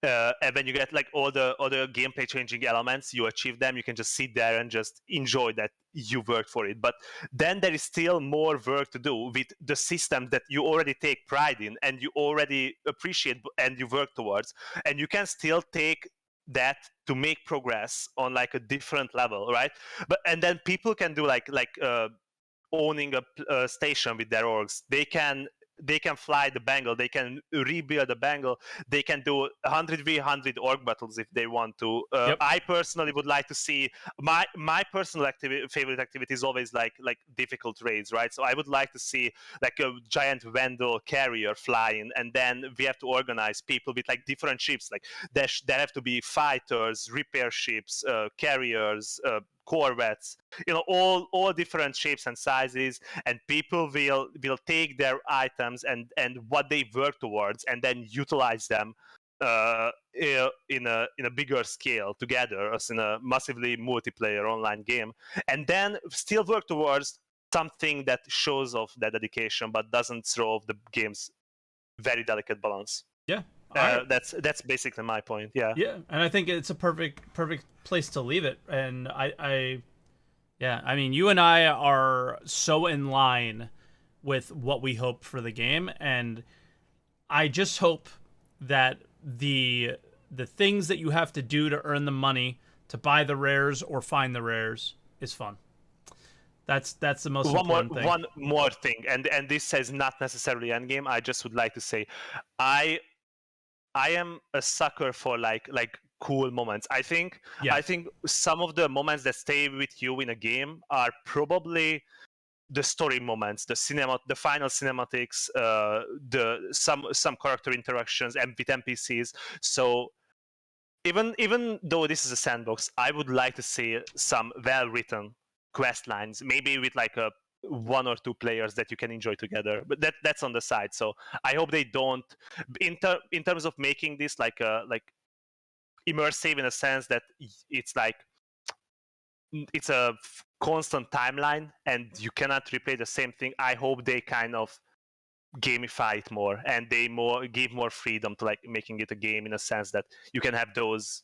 And when you get like all the gameplay changing elements, you achieve them, you can just sit there and just enjoy that you worked for it. But then there is still more work to do with the system that you already take pride in and you already appreciate and you work towards, and you can still take that to make progress on like a different level, right? But and then people can do like owning a station with their orgs. They can fly the Bengal, they can rebuild the Bengal, they can do 100v100 org battles if they want to. Yep. I personally would like to see my personal favorite activity is always like difficult raids, right? So I would like to see like a giant Vandal carrier flying, and then we have to organize people with like different ships. Like there have to be fighters, repair ships, carriers, corvettes, all different shapes and sizes, and people will take their items and what they work towards and then utilize them in a bigger scale together as in a massively multiplayer online game, and then still work towards something that shows off their dedication but doesn't throw off the game's very delicate balance. Yeah. That's basically my point. Yeah. Yeah, and I think it's a perfect place to leave it. And Yeah, I mean, you and I are so in line with what we hope for the game, and I just hope that the things that you have to do to earn the money to buy the rares or find the rares is fun. That's the most important thing. One more thing, and this says not necessarily endgame. I just would like to say, I am a sucker for like cool moments. I think some of the moments that stay with you in a game are probably the story moments, the final cinematics, some character interactions and with NPCs. So even though this is a sandbox, I would like to see some well-written quest lines, maybe with like a one or two players that you can enjoy together. But that's on the side. So I hope they don't, in terms of making this like immersive in a sense that it's a constant timeline and you cannot replay the same thing. I hope they kind of gamify it more and they give more freedom to like making it a game in a sense that you can have those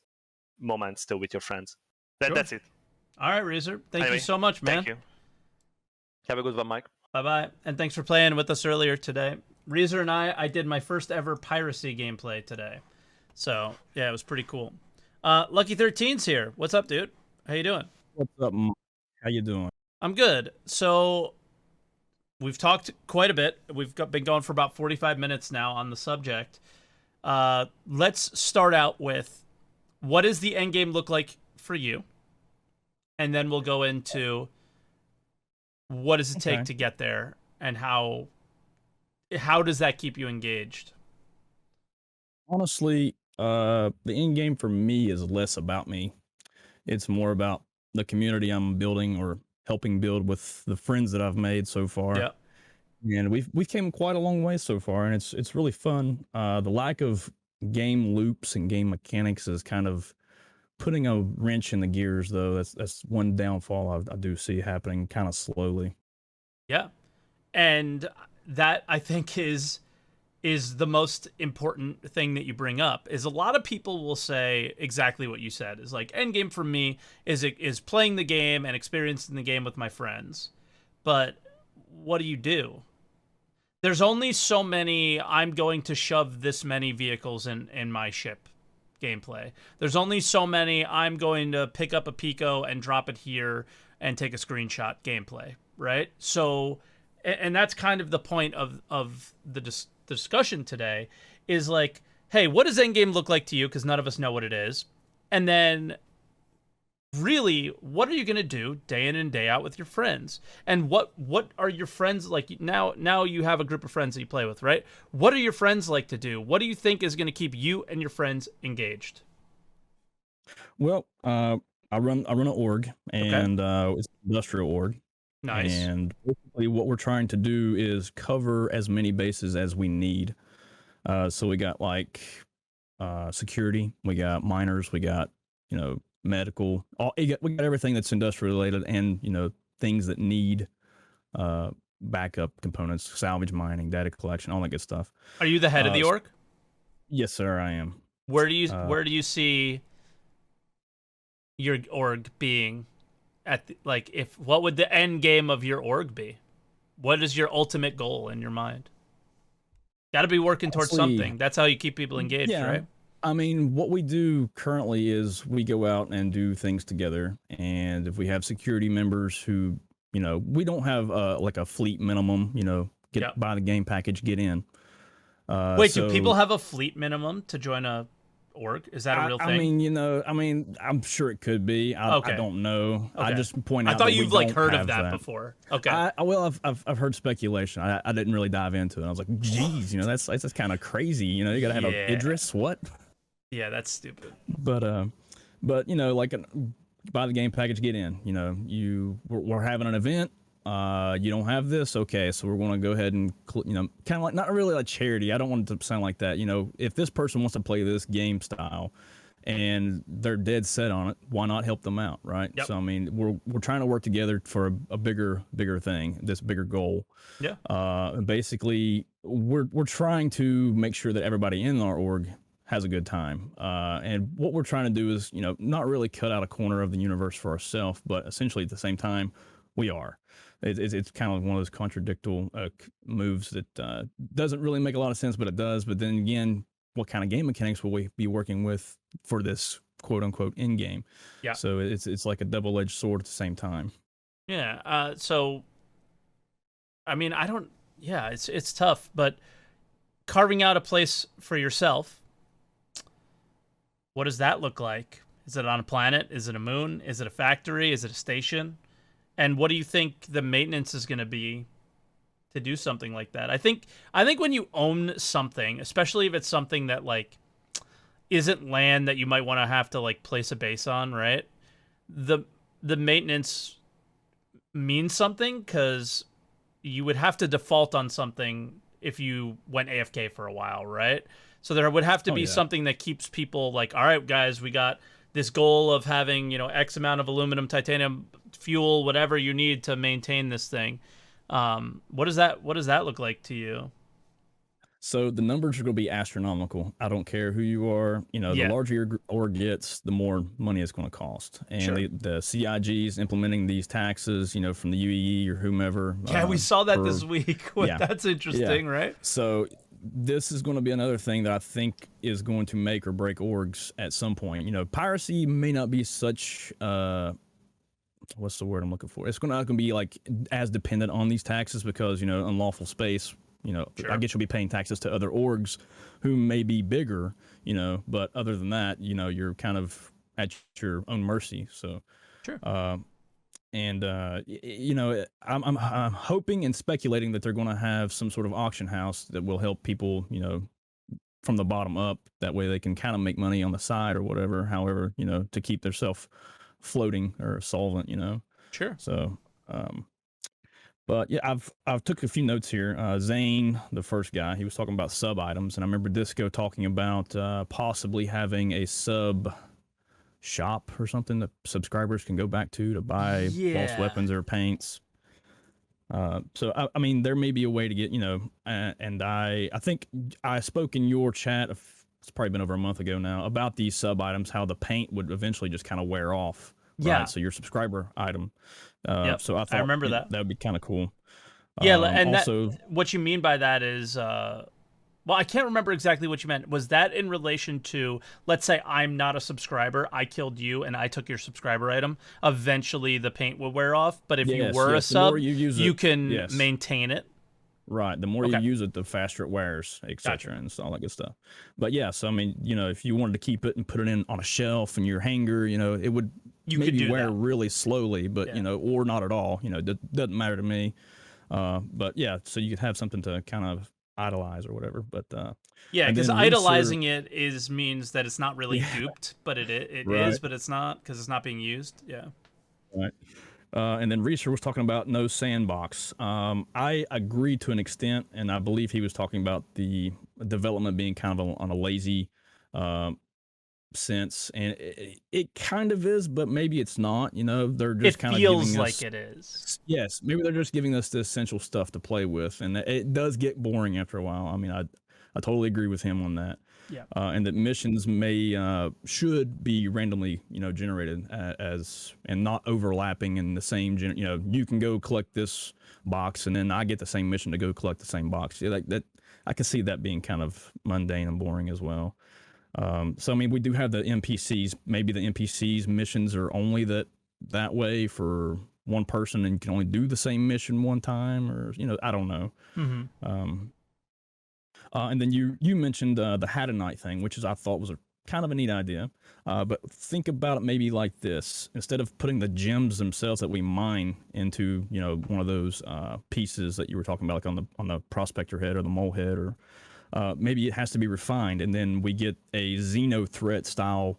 moments still with your friends. That's it. All right, Reezer. Thank you so much, man. Thank you. Have a good one, Mike. Bye-bye. And thanks for playing with us earlier today. Reezer and I did my first ever piracy gameplay today. So, yeah, it was pretty cool. Lucky 13's here. What's up, dude? How you doing? What's up, Mike? How you doing? I'm good. So, we've talked quite a bit. We've been going for about 45 minutes now on the subject. Let's start out with, what does the end game look like for you? And then we'll go into what does it take to get there, and how does that keep you engaged? Honestly, the end game for me is less about me. It's more about the community I'm building or helping build with the friends that I've made so far. Yeah. And we've came quite a long way so far, and it's really fun. The lack of game loops and game mechanics is kind of putting a wrench in the gears, though. That's one downfall I do see happening kind of slowly. Yeah. And that, I think, is the most important thing that you bring up. Is a lot of people will say exactly what you said. Is like, end game for me is playing the game and experiencing the game with my friends. But what do? There's only so many I'm going to shove this many vehicles in my ship gameplay. There's only so many I'm going to pick up a Pico and drop it here and take a screenshot gameplay, right? So, and that's kind of the point of the discussion today, is like, hey, what does endgame look like to you? Because none of us know what it is. And then, really, what are you going to do day in and day out with your friends? And what are your friends like? Now you have a group of friends that you play with, right? What are your friends like to do? What do you think is going to keep you and your friends engaged? Well, I run an org, and it's an industrial org. Nice. And basically what we're trying to do is cover as many bases as we need. So we got like security, we got miners, we got, medical, we got everything that's industrial related, and things that need backup components, salvage mining, data collection, all that good stuff. Are you the head of the org? Yes, sir, I am. Where do you see your org being at what would the end game of your org be? What is your ultimate goal in your mind? Got to be working towards something. That's how you keep people engaged, right? I mean, what we do currently is we go out and do things together. And if we have security members who, we don't have like a fleet minimum, buy the game package, get in. Wait, do people have a fleet minimum to join a org? Is that a real thing? I mean, I'm sure it could be. I don't know. Okay. I just point out. I thought you've heard of that before. Okay. I've heard speculation. I didn't really dive into it. I was like, geez, that's kind of crazy. You gotta have a Idris. What? Yeah, that's stupid. But like buy the game package, get in. We're having an event. You don't have this, okay? So we're going to go ahead and kind of like, not really like charity. I don't want it to sound like that. If this person wants to play this game style, and they're dead set on it, why not help them out, right? Yep. So I mean, we're trying to work together for a bigger thing, this bigger goal. Yeah. Basically, we're trying to make sure that everybody in our org has a good time. And what we're trying to do is, not really cut out a corner of the universe for ourselves, but essentially at the same time, we are. It's kind of one of those contradictory moves that doesn't really make a lot of sense, but it does. But then again, what kind of game mechanics will we be working with for this quote unquote end game? Yeah. So it's like a double-edged sword at the same time. Yeah. So, I mean, it's tough, but carving out a place for yourself, what does that look like? Is it on a planet? Is it a moon? Is it a factory? Is it a station? And what do you think the maintenance is going to be to do something like that? I think when you own something, especially if it's something that like isn't land that you might want to have to like place a base on, right? The maintenance means something because you would have to default on something if you went AFK for a while, right? So there would have to be something that keeps people like, all right, guys, we got this goal of having, X amount of aluminum, titanium, fuel, whatever you need to maintain this thing. What does that look like to you? So the numbers are going to be astronomical. I don't care who you are. The larger your org gets, the more money it's going to cost. And the CIGs implementing these taxes, from the UEE or whomever. Yeah, we saw that this week. That's interesting, right? So this is going to be another thing that I think is going to make or break orgs at some point. Piracy may not be such what's the word I'm looking for? It's not going to be like as dependent on these taxes because, unlawful space, I guess you'll be paying taxes to other orgs who may be bigger, but other than that, you're kind of at your own mercy. So, I'm hoping and speculating that they're going to have some sort of auction house that will help people, from the bottom up. That way they can kind of make money on the side or whatever, however, to keep themselves floating or solvent, Sure. So, but yeah, I've took a few notes here. Zane, the first guy, he was talking about sub items, and I remember Disco talking about possibly having a sub shop or something that subscribers can go back to buy false weapons or paints. So I mean, there may be a way to get, and I think I spoke in your chat. It's probably been over a month ago now about these sub items, how the paint would eventually just kind of wear off. Yeah. Right? So your subscriber item. So I thought I remember that would be kind of cool. Yeah, and also, what you mean by that is, well, I can't remember exactly what you meant. Was that in relation to, let's say I'm not a subscriber, I killed you, and I took your subscriber item. Eventually, the paint will wear off. But if you were a sub, you can maintain it. Right. The more you use it, the faster it wears, etc., and all that good stuff. But yeah, so I mean, if you wanted to keep it and put it in on a shelf in your hanger, it would maybe wear really slowly, but or not at all. It doesn't matter to me. But yeah, so you could have something to kind of idolize or whatever. But yeah, because idolizing it means that it's not really duped, but it is, but it's not because it's not being used. Yeah. Right. And then Reeser was talking about no sandbox. I agree to an extent, and I believe he was talking about the development being kind of on a lazy sense, and it kind of is, but maybe it's not. They're just kind of giving us. It feels like it is. Yes, maybe they're just giving us the essential stuff to play with, and it does get boring after a while. I mean, I totally agree with him on that. Yeah. And that missions should be randomly, generated as and not overlapping in the same. You can go collect this box, and then I get the same mission to go collect the same box. Yeah, like that. I can see that being kind of mundane and boring as well. So I mean, we do have the NPCs. Maybe the NPCs missions are only that way for one person, and you can only do the same mission one time, or I don't know. Mm-hmm. And then you mentioned the Hadanite thing, which I thought was a kind of a neat idea. But think about it maybe like this: instead of putting the gems themselves that we mine into one of those pieces that you were talking about, like on the prospector head or the mole head, or maybe it has to be refined, and then we get a Xeno threat style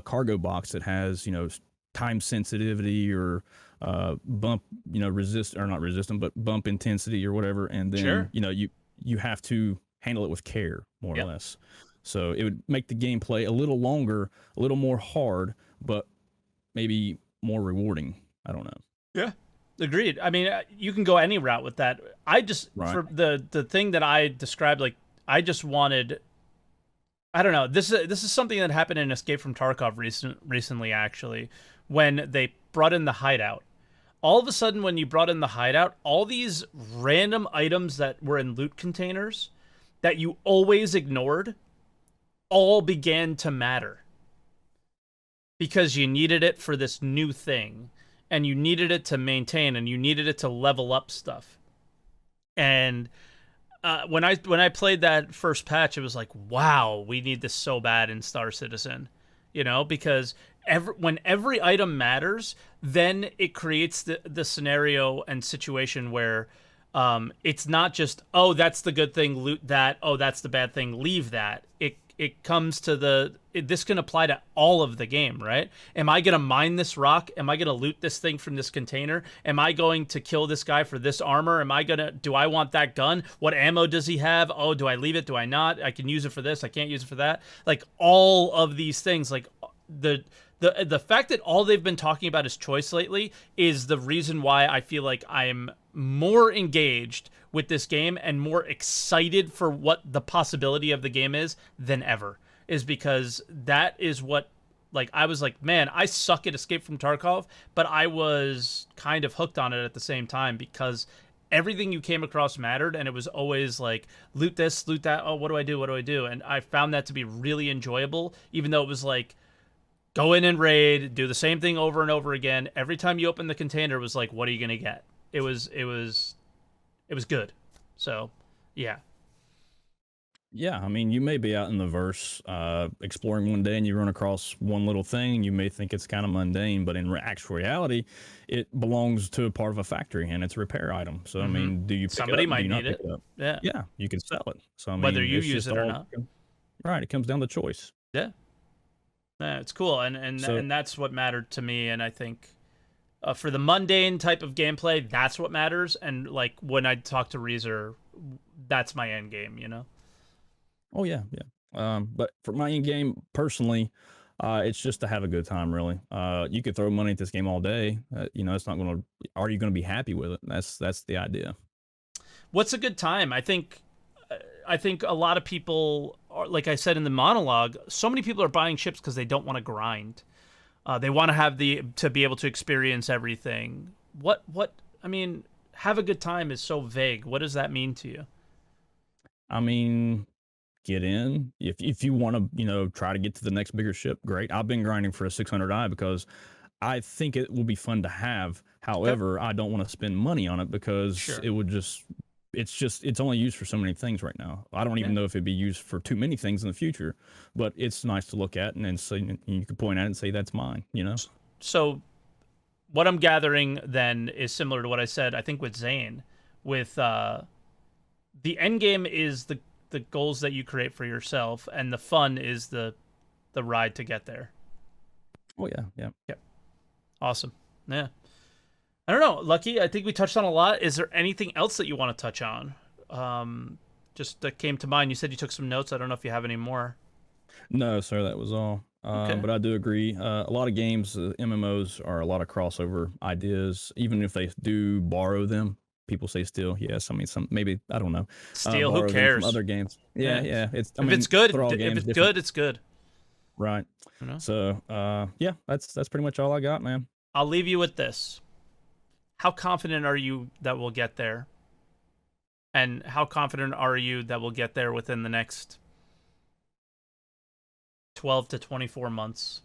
cargo box that has time sensitivity or bump resist or not resistant but bump intensity or whatever, and then you have to handle it with care, more or less. So it would make the gameplay a little longer, a little more hard, but maybe more rewarding. I don't know. Yeah, agreed. I mean, you can go any route with that. I just for the thing that I described, like I just wanted I don't know. This is something that happened in Escape from Tarkov recently, actually, when they brought in the hideout. All of a sudden, when you brought in the hideout, all these random items that were in loot containers that you always ignored all began to matter because you needed it for this new thing, and you needed it to maintain, and you needed it to level up stuff. And when I played that first patch, it was like, wow, we need this so bad in Star Citizen, because when every item matters, then it creates the scenario and situation where it's not just, oh, that's the good thing, loot that, oh, that's the bad thing, leave that. It comes to this can apply to all of the game, right? Am I going to mine this rock? Am I going to loot this thing from this container? Am I going to kill this guy for this armor? Do I want that gun? What ammo does he have? Oh, do I leave it? Do I not? I can use it for this. I can't use it for that. Like, all of these things, like the fact that all they've been talking about is choice lately is the reason why I feel like I'm more engaged with this game and more excited for what the possibility of the game is than ever, is because that is what, like, I was like, man, I suck at Escape from Tarkov, but I was kind of hooked on it at the same time because everything you came across mattered, and it was always like, loot this, loot that, oh, what do I do, what do I do? And I found that to be really enjoyable, even though it was like, go in and raid, do the same thing over and over again. Every time you open the container, it was like, what are you going to get? It was good. So, yeah. Yeah, I mean, you may be out in the verse exploring one day and you run across one little thing. You may think it's kind of mundane, but in actual reality, it belongs to a part of a factory and it's a repair item. So, I mean, do you pick Somebody it up? might Do you not need it. pick it up? Yeah. Yeah, you can sell it. So, I mean, Whether you it's use just it or all- not. Right, it comes down to choice. Yeah. Yeah, it's cool, and So- that's what mattered to me, and I think for the mundane type of gameplay, that's what matters. And like when I talk to Reezer, that's my end game, Oh yeah, yeah. But for my end game personally, it's just to have a good time. Really, you could throw money at this game all day. It's not going to. Are you going to be happy with it? That's the idea. What's a good time? I think a lot of people are, like I said in the monologue, so many people are buying ships because they don't want to grind. They want to have to be able to experience everything. I mean, have a good time is so vague. What does that mean to you? I mean, get in if you want to, try to get to the next bigger ship. Great. I've been grinding for a 600i because I think it will be fun to have. However, I don't want to spend money on it because Sure. it would it's only used for so many things right now. I don't even know if it'd be used for too many things in the future, but it's nice to look at and then so you can point at it and say that's mine, So what I'm gathering then is similar to what I said, I think, with Zane, with the end game is the goals that you create for yourself, and the fun is the ride to get there. Oh yeah. Awesome. Yeah. I don't know, Lucky, I think we touched on a lot. Is there anything else that you want to touch on? Just that came to mind. You said you took some notes. I don't know if you have any more. No, sir, that was all. Okay. But I do agree. A lot of games, MMOs, are a lot of crossover ideas. Even if they do borrow them, people say steal. Yes, I mean maybe I don't know. Steal, who borrow them cares? from other games. Yeah. It's If it's good, they're all if games it's different. good, it's good. Right. So yeah, that's pretty much all I got, man. I'll leave you with this. How confident are you that we'll get there? And how confident are you that we'll get there within the next 12 to 24 months?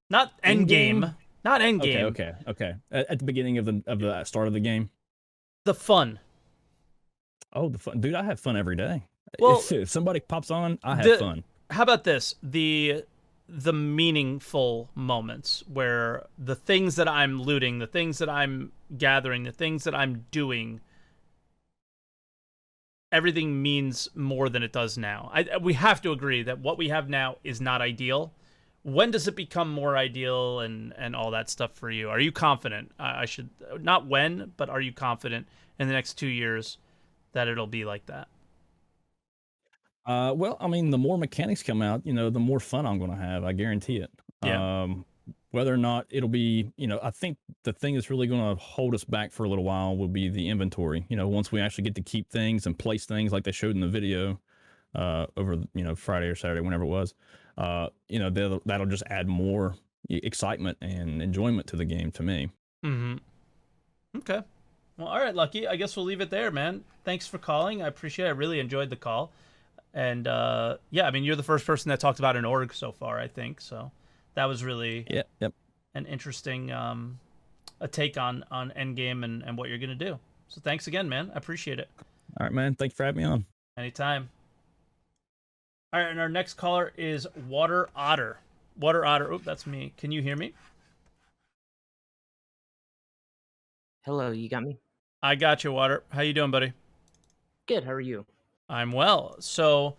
Not Endgame. Not Endgame. Okay. At the beginning of the start of the game. The fun. Oh, the fun, dude! I have fun every day. Well, if somebody pops on, I have fun. How about this? The meaningful moments where the things that I'm looting, the things that I'm gathering, the things that I'm doing, everything means more than it does now. We have to agree that what we have now is not ideal. When does it become more ideal and all that stuff for you? Are you confident? I should not when, but are you confident in the next 2 years that it'll be like that? Well, I mean, the more mechanics come out, the more fun I'm going to have. I guarantee it. Yeah. Whether or not it'll be, I think the thing that's really going to hold us back for a little while will be the inventory. Once we actually get to keep things and place things like they showed in the video, over Friday or Saturday, whenever it was. That'll just add more excitement and enjoyment to the game to me. Mm-hmm. Okay. Well, all right, Lucky. I guess we'll leave it there, man. Thanks for calling. I appreciate it. I really enjoyed the call. And yeah, I mean, you're the first person that talked about an org so far, I think. So that was really an interesting a take on Endgame and what you're going to do. So thanks again, man. I appreciate it. All right, man. Thanks for having me on. Anytime. All right, and our next caller is Water Otter. Water Otter. Oh, that's me. Can you hear me? Hello, you got me? I got you, Water. How you doing, buddy? Good, how are you? I'm well. So,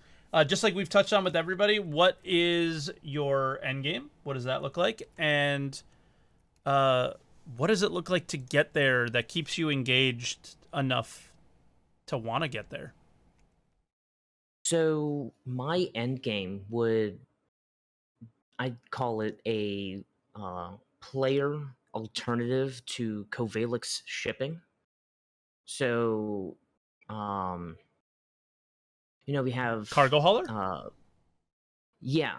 just like we've touched on with everybody, what is your end game? What does that look like? And what does it look like to get there that keeps you engaged enough to want to get there? So, my end game I'd call it a player alternative to Covalix shipping. So, we have Cargo hauler? Yeah,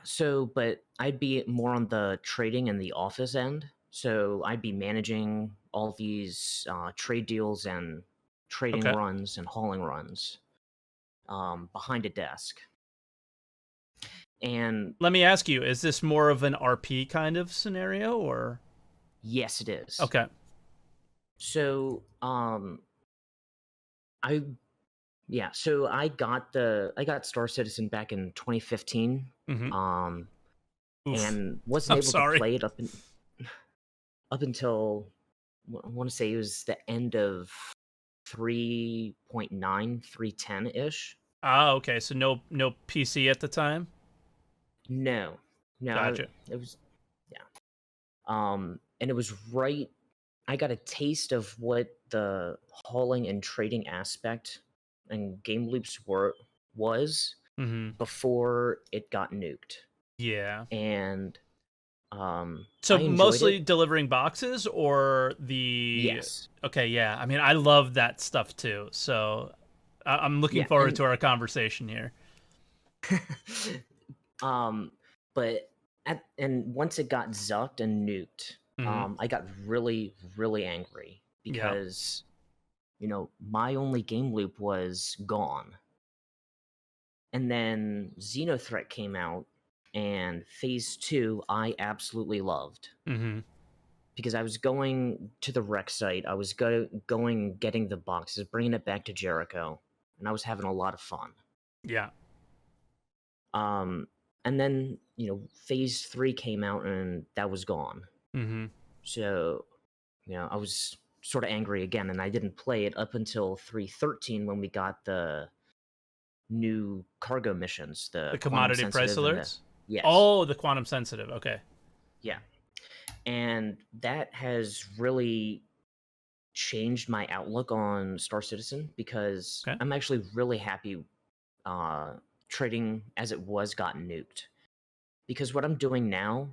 but I'd be more on the trading and the office end. So I'd be managing all these trade deals and trading runs and hauling runs behind a desk. And let me ask you, is this more of an RP kind of scenario, or? Yes, it is. Okay. So I got Star Citizen back in 2015. Mm-hmm. And wasn't able to play it up until I want to say it was the end of 3.9, 3.10-ish. Ah, okay. So no PC at the time? No. Gotcha. It was and it was right. I got a taste of what the hauling and trading aspect and game loops was before it got nuked. Yeah. And so mostly delivering boxes, or the Yes. Okay, yeah. I mean, I love that stuff too. So I'm looking forward to our conversation here. But once it got zucked and nuked, I got really, really angry because my only game loop was gone. And then Xenothreat came out, and Phase 2 I absolutely loved. Because I was going to the rec site, I was going getting the boxes, bringing it back to Jericho, and I was having a lot of fun. Yeah. And then Phase 3 came out, and that was gone. So I was sort of angry again, and I didn't play it up until 3.13 when we got the new cargo missions, the commodity price alerts. Yes. Oh, the quantum sensitive. Okay. Yeah. And that has really changed my outlook on Star Citizen, because I'm actually really happy trading as it was got nuked. Because what I'm doing now,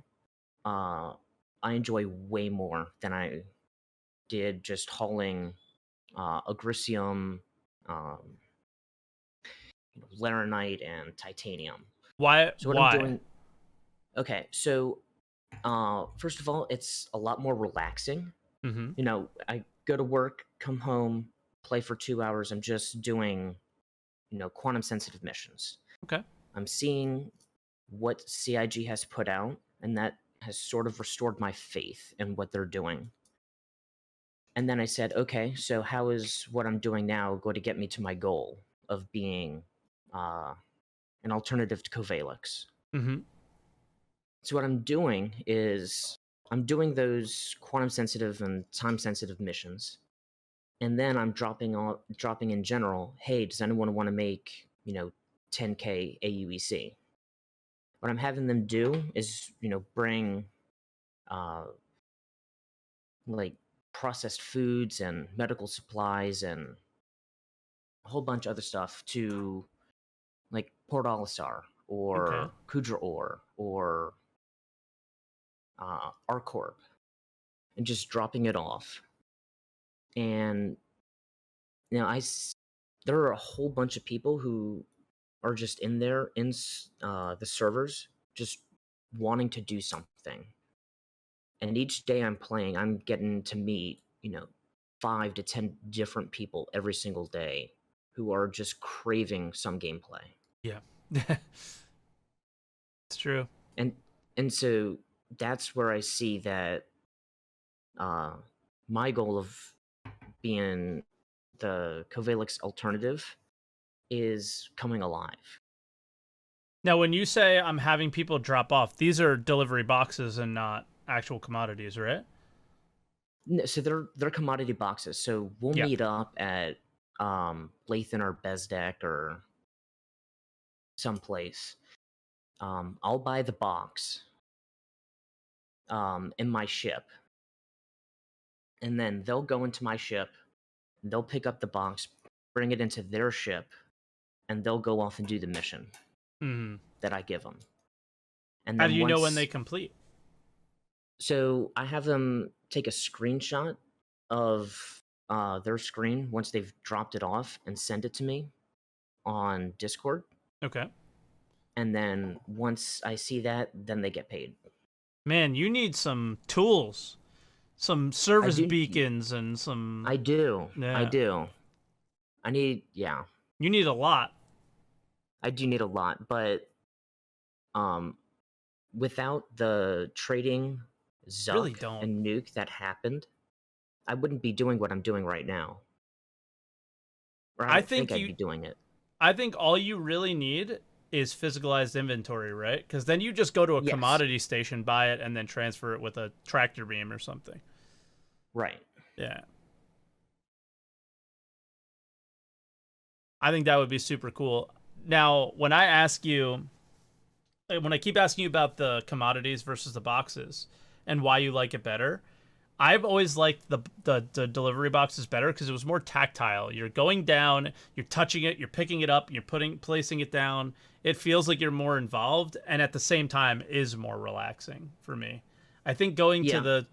I enjoy way more than I did just hauling Agricium, Laranite, and Titanium. Why? So what I'm doing... Okay, so first of all, it's a lot more relaxing. I go to work, come home, play for 2 hours. I'm just doing, quantum sensitive missions. Okay. I'm seeing what CIG has put out, and that has sort of restored my faith in what they're doing. And then I said, okay, so how is what I'm doing now going to get me to my goal of being an alternative to Covalix? So what I'm doing is I'm doing those quantum sensitive and time sensitive missions, and then I'm dropping in general. Hey, does anyone want to make 10K AUEC? What I'm having them do is bring like processed foods and medical supplies and a whole bunch of other stuff to like Port Olisar or Kudra Ore or Arcorp, and just dropping it off. And there are a whole bunch of people who are just in there in the servers, just wanting to do something. And each day I'm playing, I'm getting to meet 5 to 10 different people every single day who are just craving some gameplay. Yeah. It's true. And so that's where I see that my goal of being the Covalix alternative is coming alive. Now, when you say I'm having people drop off, these are delivery boxes and not actual commodities, right? So they're commodity boxes. So we'll Yeah. meet up at Lathan or Bezdek or someplace. I'll buy the box in my ship, and then they'll go into my ship. They'll pick up the box, bring it into their ship, and they'll go off and do the mission Mm-hmm. that I give them. And How then do you know when once- they complete? So I have them take a screenshot of their screen once they've dropped it off and send it to me on Discord. Okay. And then once I see that, then they get paid. Man, you need some tools, some service do- beacons, and some. I do. Yeah. I do. I need, yeah. You need a lot. I do need a lot, but without the trading Zuck Really don't. and Nuke that happened, I wouldn't be doing what I'm doing right now. Or I I don't think think I'd you- be doing it. I think all you really need is physicalized inventory, right? Because then you just go to a Yes. commodity station, buy it, and then transfer it with a tractor beam or something. Right. Yeah. I think that would be super cool. Now, when I keep asking you about the commodities versus the boxes and why you like it better, I've always liked the delivery boxes better because it was more tactile. You're going down, you're touching it, you're picking it up, you're placing it down. It feels like you're more involved, and at the same time is more relaxing for me. I think going to Yeah. the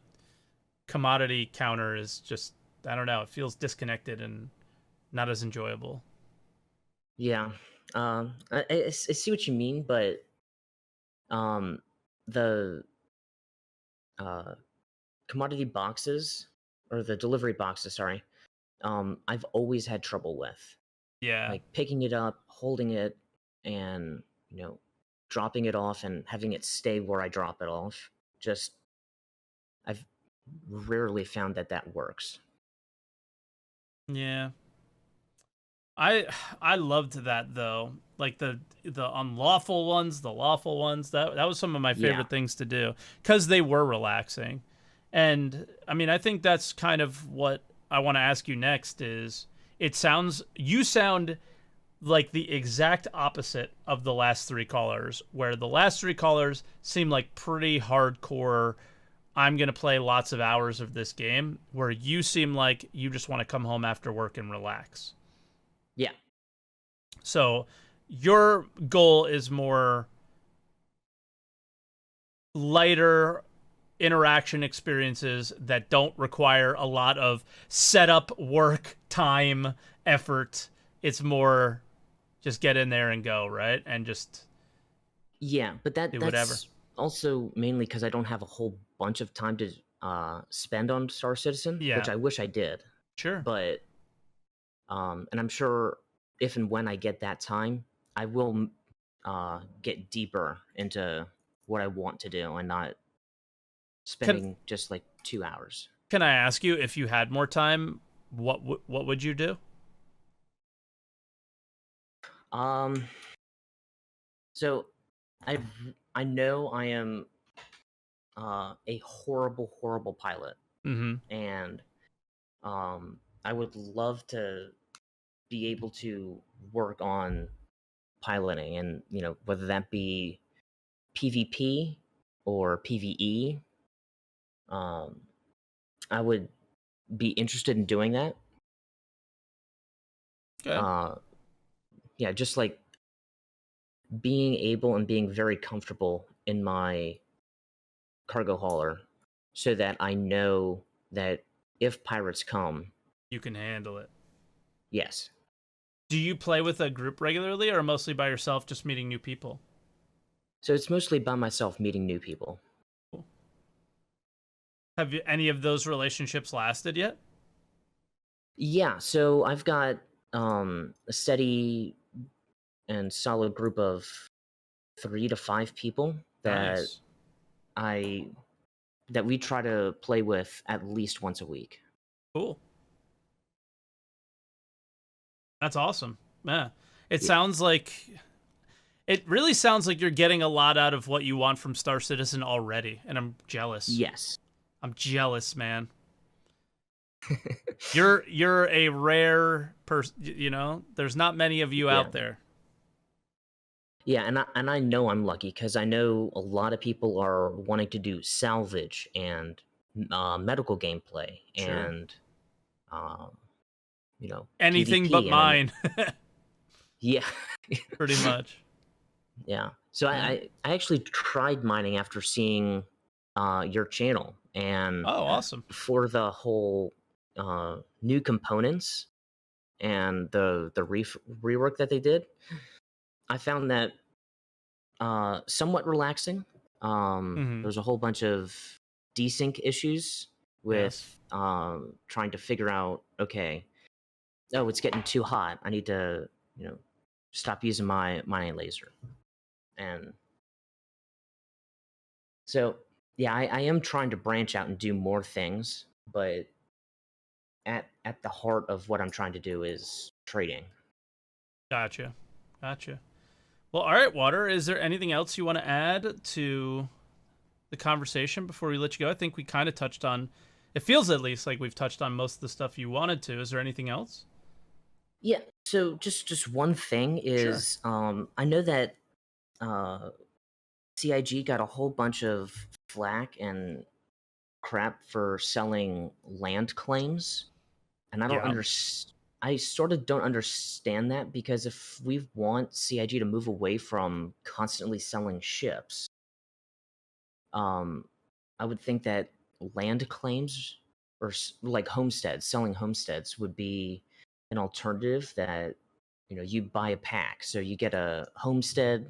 commodity counter is just, I don't know, it feels disconnected and not as enjoyable. Yeah. I see what you mean, but the commodity boxes or the delivery boxes, sorry, I've always had trouble with. Yeah. Like picking it up, holding it, and dropping it off and having it stay where I drop it off. Just I've rarely found that works. Yeah. I loved that though. Like the unlawful ones, the lawful ones. That was some of my favorite Yeah. things to do cuz they were relaxing. And I mean, I think that's kind of what I want to ask you next is you sound like the exact opposite of the last three callers, where the last three callers seem like pretty hardcore, I'm going to play lots of hours of this game, where you seem like you just want to come home after work and relax. Yeah. So your goal is more lighter interaction experiences that don't require a lot of setup, work, time, effort. It's more just get in there and go, right? And just Yeah, but do that's whatever. also mainly because I don't have a whole bunch of time to spend on Star Citizen, Yeah. which I wish I did. Sure. But and I'm sure if and when I get that time, I will get deeper into what I want to do and not spending just like 2 hours. Can I ask you, if you had more time, what would you do? So I know I am a horrible pilot, Mm-hmm. and I would love to be able to work on piloting, and whether that be PvP or PvE. I would be interested in doing that. Okay. Yeah, just like being able and being very comfortable in my cargo hauler so that I know that if pirates come, You can handle it. yes. Do you play with a group regularly, or mostly by yourself, just meeting new people? So it's mostly by myself meeting new people. Have any of those relationships lasted yet? Yeah, so I've got a steady and solid group of 3 to 5 people that Nice. that we try to play with at least once a week. Cool. That's awesome. Yeah. It Yeah. sounds like it really sounds like you're getting a lot out of what you want from Star Citizen already, and I'm jealous. Yes. I'm jealous, man. You're a rare person, you know? There's not many of you out there. Yeah, and I know I'm lucky because I know a lot of people are wanting to do salvage and medical gameplay Sure. and Anything PvP, but and mine, yeah. pretty much. Yeah. So Yeah. I actually tried mining after seeing your channel, and Oh, awesome. for the whole new components and the rework that they did, I found that somewhat relaxing. Mhm. There's a whole bunch of desync issues with trying to figure out, okay, oh, it's getting too hot. I need to, stop using my mining laser. And so, yeah, I am trying to branch out and do more things, but at the heart of what I'm trying to do is trading. Gotcha. Well, all right, Water, is there anything else you want to add to the conversation before we let you go? I think we kind of touched on, it feels at least like we've touched on most of the stuff you wanted to. Is there anything else? Yeah, so just one thing is, I know that CIG got a whole bunch of flack and crap for selling land claims, and I don't Yeah. I sort of don't understand that, because if we want CIG to move away from constantly selling ships, I would think that land claims or like homesteads, selling homesteads would be an alternative that, you buy a pack. So you get a homestead,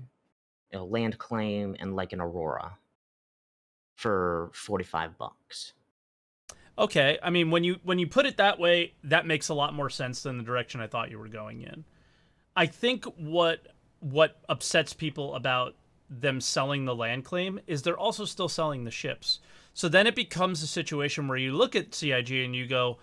a land claim, and like an Aurora for $45. Okay, I mean, when you put it that way, that makes a lot more sense than the direction I thought you were going in. I think what upsets people about them selling the land claim is they're also still selling the ships. So then it becomes a situation where you look at CIG and you go,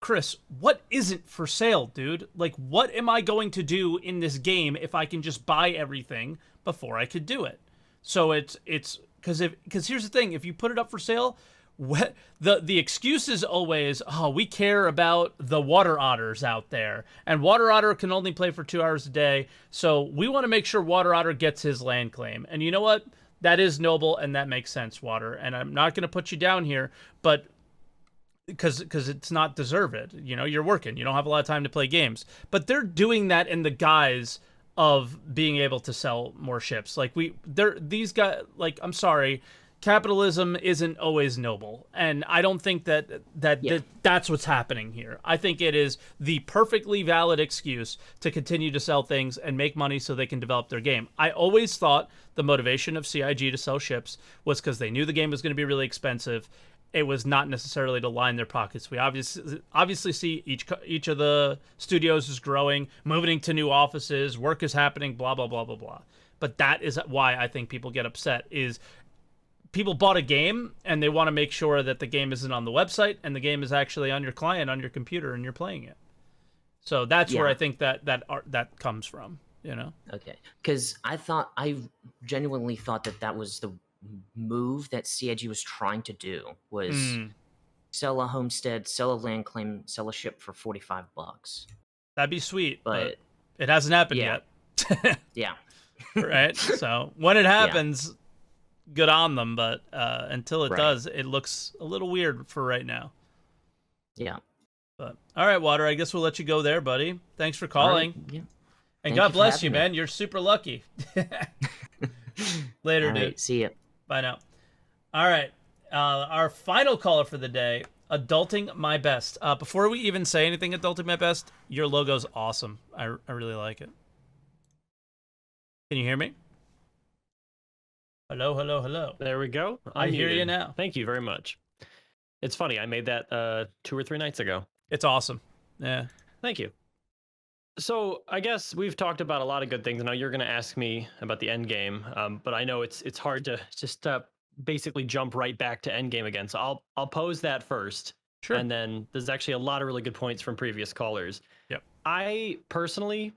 Chris, what isn't for sale, dude? Like, what am I going to do in this game if I can just buy everything before I could do it? So it's because here's the thing: if you put it up for sale, the excuse is always, oh, we care about the water otters out there, and water otter can only play for 2 hours a day, so we want to make sure water otter gets his land claim. And you know what? That is noble, and that makes sense, Water. And I'm not going to put you down here, but because it's not deserved. You're working. You don't have a lot of time to play games. But they're doing that in the guise of being able to sell more ships. Like these guys. Like, I'm sorry, capitalism isn't always noble, and I don't think that's what's happening here. I think it is the perfectly valid excuse to continue to sell things and make money so they can develop their game. I always thought the motivation of CIG to sell ships was because they knew the game was going to be really expensive. It was not necessarily to line their pockets. We obviously see each of the studios is growing, moving to new offices, work is happening, blah, blah, blah, blah, blah. But that is why I think people get upset, is people bought a game and they want to make sure that the game isn't on the website and the game is actually on your client, on your computer, and you're playing it. So that's where I think that comes from, Okay, because I genuinely thought that was the move that CIG was trying to do, was sell a homestead, sell a land claim, sell a ship for $45. That'd be sweet, but it hasn't happened yet. Yeah. Right? So when it happens, good on them, but until it does, it looks a little weird for right now. Yeah. But all right, Water, I guess we'll let you go there, buddy. Thanks for calling. Right. Yeah. And God bless you, man. You're super lucky. Later, all dude. Right, see ya. Bye now. All right. Our final caller for the day Adulting my best. Before we even say anything, adulting my best, your logo's awesome. I really like it. Can you hear me? Hello, hello, hello. There we go. I hear you Unmuted. now. Thank you very much. It's funny. I made that 2 or 3 nights ago. It's awesome. Yeah. Thank you. So I guess we've talked about a lot of good things. Now you're going to ask me about the end game, but I know it's hard to just basically jump right back to end game again. So I'll pose that first, Sure. and then there's actually a lot of really good points from previous callers. Yep. I personally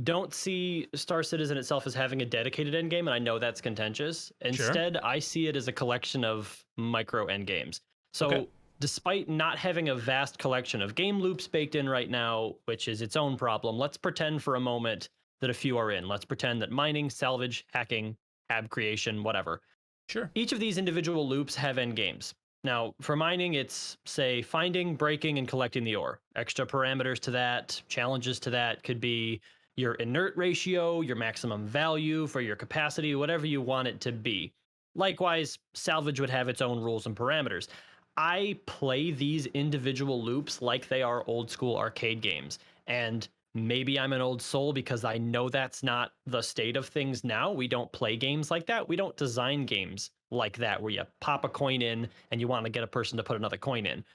don't see Star Citizen itself as having a dedicated end game, and I know that's contentious. Instead, I see it as a collection of micro end games. So. Okay. Despite not having a vast collection of game loops baked in right now, which is its own problem, let's pretend for a moment that a few are in. Let's pretend that mining, salvage, hacking, ab creation, whatever. Sure. Each of these individual loops have end games. Now, for mining, it's, say, finding, breaking, and collecting the ore. Extra parameters to that, challenges to that could be your inert ratio, your maximum value for your capacity, whatever you want it to be. Likewise, salvage would have its own rules and parameters. I play these individual loops like they are old school arcade games. And maybe I'm an old soul because I know that's not the state of things now. We don't play games like that. We don't design games like that where you pop a coin in and you want to get a person to put another coin in.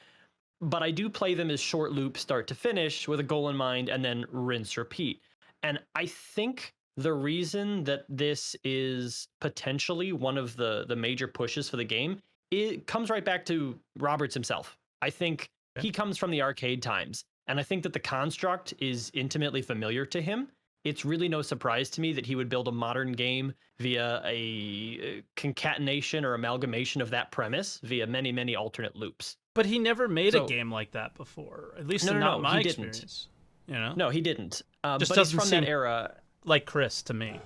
But I do play them as short loops, start to finish, with a goal in mind, and then rinse, repeat. And I think the reason that this is potentially one of the major pushes for the game, it comes right back to Roberts himself. I think he comes from the arcade times, and I think that the construct is intimately familiar to him. It's really no surprise to me that he would build a modern game via a concatenation or amalgamation of that premise via many, many alternate loops. But he never made a game like that before, at least not my experience. You know? No, he didn't. Just but doesn't he's from seem that era. Like Chris to me.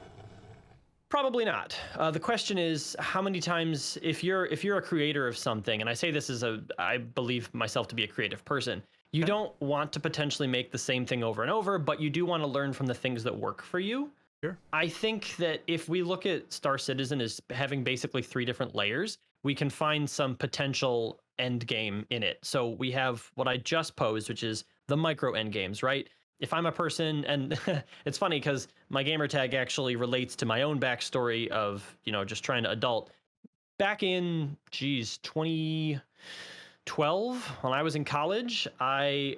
Probably not. The question is, how many times, if you're a creator of something, and I say this as I believe myself to be a creative person, you don't want to potentially make the same thing over and over, but you do want to learn from the things that work for you. Sure. I think that if we look at Star Citizen as having basically 3 different layers, we can find some potential end game in it. So we have what I just posed, which is the micro end games, right? If I'm a person, and it's funny because my gamer tag actually relates to my own backstory of, just trying to adult. Back in, 2012, when I was in college, I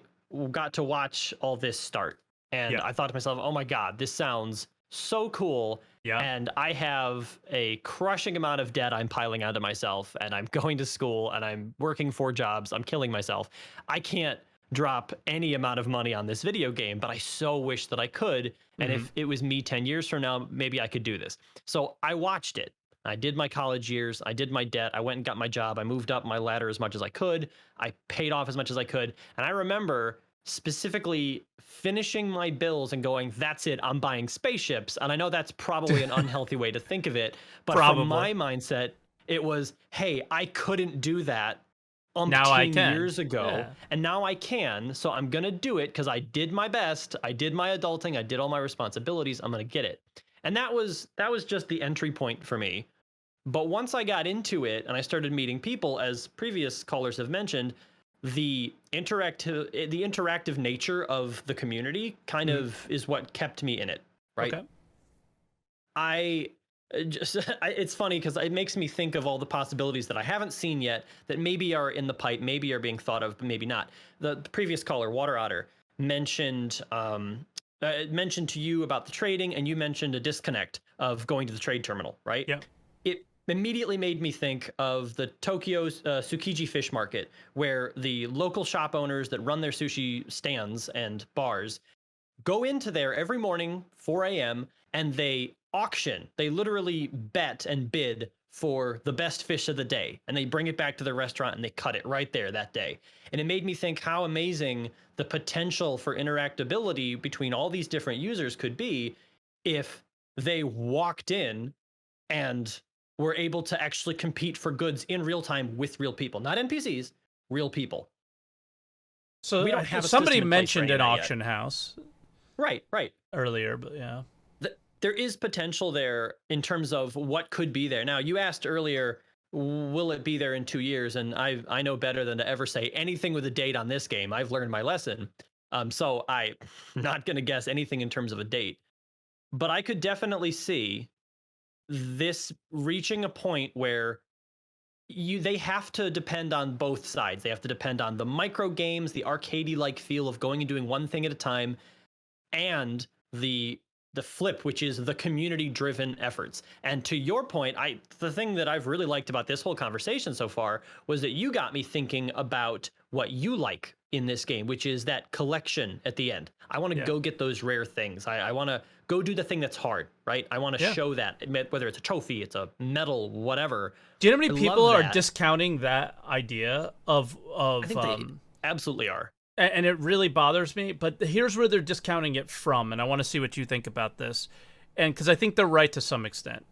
got to watch all this start. And I thought to myself, oh my God, this sounds so cool. Yeah. And I have a crushing amount of debt I'm piling onto myself, and I'm going to school, and I'm working 4 jobs. I'm killing myself. I can't drop any amount of money on this video game, but I so wish that I could. And if it was me 10 years from now, maybe I could do this. So I watched it. I did my college years. I did my debt. I went and got my job. I moved up my ladder as much as I could. I paid off as much as I could. And I remember specifically finishing my bills and going, that's it, I'm buying spaceships. And I know that's probably an unhealthy way to think of it, but from my mindset, it was, hey, I couldn't do that now I can. years ago, and now I can, so I'm gonna do it because I did my best, I did my adulting, I did all my responsibilities, I'm gonna get it. And that was just the entry point for me. But once I got into it and I started meeting people, as previous callers have mentioned, the interactive nature of the community kind of is what kept me in it, right? Okay. It's funny because it makes me think of all the possibilities that I haven't seen yet that maybe are in the pipe, maybe are being thought of, but maybe not. The previous caller, Water Otter, mentioned to you about the trading, and you mentioned a disconnect of going to the trade terminal, right? Yeah. It immediately made me think of the Tokyo's Tsukiji fish market, where the local shop owners that run their sushi stands and bars go into there every morning, 4 a.m., and they auction. They literally bet and bid for the best fish of the day, and they bring it back to their restaurant and they cut it right there that day. And it made me think how amazing the potential for interactability between all these different users could be if they walked in and were able to actually compete for goods in real time with real people, not NPCs, real people. So we don't have somebody mentioned an auction house. Right. Earlier, but yeah. There is potential there in terms of what could be there. Now, you asked earlier, will it be there in 2 years? And I know better than to ever say anything with a date on this game. I've learned my lesson. So I'm not going to guess anything in terms of a date. But I could definitely see this reaching a point where they have to depend on both sides. They have to depend on the micro games, the arcadey like feel of going and doing one thing at a time, and the flip, which is the community driven efforts. And to your point, the thing that I've really liked about this whole conversation so far was that you got me thinking about what you like in this game, which is that collection at the end. I want to go get those rare things. I want to go do the thing that's hard, right? I want to show that, whether it's a trophy, it's a medal, whatever. Do you know how many people are discounting that idea of I think they absolutely are. And it really bothers me, but here's where they're discounting it from, and I want to see what you think about this, and because I think they're right to some extent.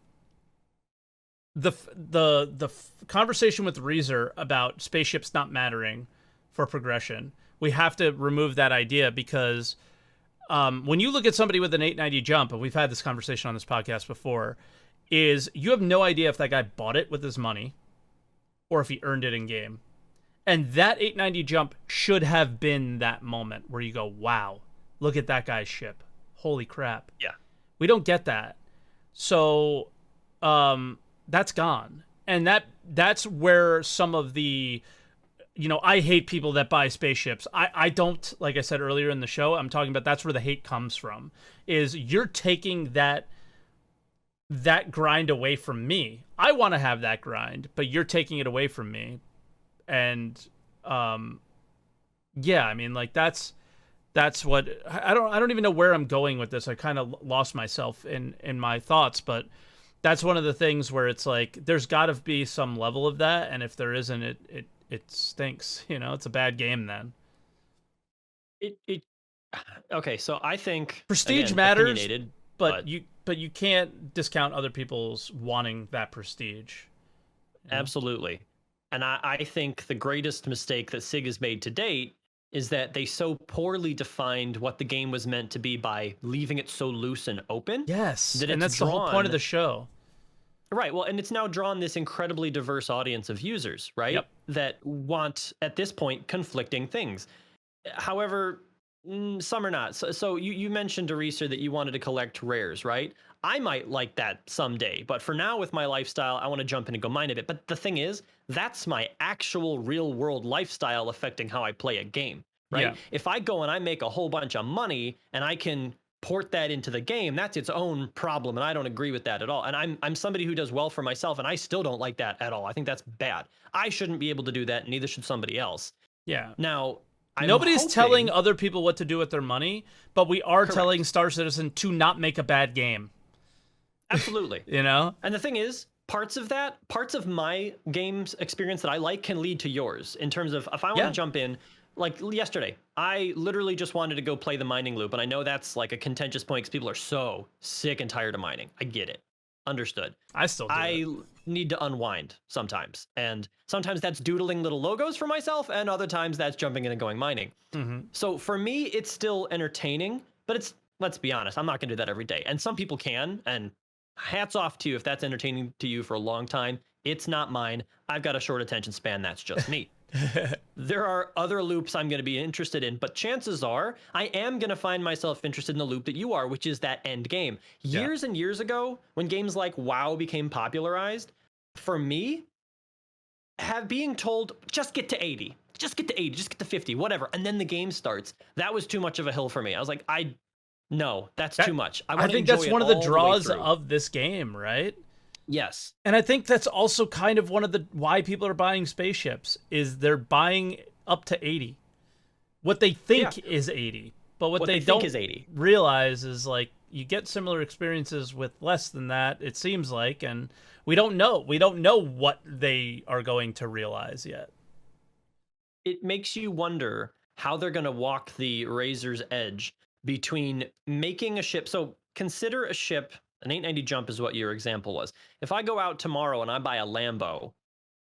The conversation with Reezer about spaceships not mattering for progression, we have to remove that idea, because when you look at somebody with an 890 jump, and we've had this conversation on this podcast before, is you have no idea if that guy bought it with his money or if he earned it in game. And that 890 jump should have been that moment where you go, wow, look at that guy's ship. Holy crap. Yeah. We don't get that. So that's gone. And that's where some of the, I hate people that buy spaceships. I don't, like I said earlier in the show, I'm talking about that's where the hate comes from, is you're taking that grind away from me. I want to have that grind, but you're taking it away from me. And yeah, I mean, like that's what I don't even know where I'm going with this. I kind of lost myself in my thoughts, but that's one of the things where it's like there's got to be some level of that, and if there isn't, it stinks. It's a bad game then. Okay, so I think prestige again, matters, but you can't discount other people's wanting that prestige. Absolutely. And I think the greatest mistake that SIG has made to date is that they so poorly defined what the game was meant to be by leaving it so loose and open. Yes, and that's the whole point of the show. Right, well, and it's now drawn this incredibly diverse audience of users, right? Yep. That want, at this point, conflicting things. However, some are not. So you mentioned, Arisa, that you wanted to collect rares, right? I might like that someday, but for now with my lifestyle, I want to jump in and go mine a bit. But the thing is, that's my actual real world lifestyle affecting how I play a game, right? Yeah. If I go and I make a whole bunch of money and I can port that into the game, that's its own problem, and I don't agree with that at all. And I'm somebody who does well for myself, and I still don't like that at all. I think that's bad. I shouldn't be able to do that, and neither should somebody else. Yeah. Now, nobody's telling other people what to do with their money, but we are telling Star Citizen to not make a bad game. Absolutely. And the thing is, parts of my game's experience that I like can lead to yours in terms of if I want to jump in. Like yesterday, I literally just wanted to go play the mining loop, and I know that's like a contentious point because people are so sick and tired of mining. I get it. Understood. I still do I need to unwind sometimes, and sometimes that's doodling little logos for myself, and other times that's jumping in and going mining. Mm-hmm. So for me, it's still entertaining, but let's be honest, I'm not going to do that every day. And some people can, and hats off to you if that's entertaining to you for a long time. It's not mine. I've got a short attention span. That's just me. There are other loops I'm going to be interested in, but chances are I am going to find myself interested in the loop that you are, which is that end game. Years and years ago, when games like WoW became popularized, for me, being told, just get to 80, just get to 50, whatever, and then the game starts, that was too much of a hill for me. I was like, no, that's too much. I think that's one of the draws of this game, right? Yes. And I think that's also kind of one of the why people are buying spaceships is they're buying up to 80. What they think is 80, but what they don't is 80. realize is like you get similar experiences with less than that, it seems like, and we don't know. We don't know what they are going to realize yet. It makes you wonder how they're going to walk the razor's edge between making a ship. So consider a ship. An 890 jump is what your example was. If I go out tomorrow and I buy a Lambo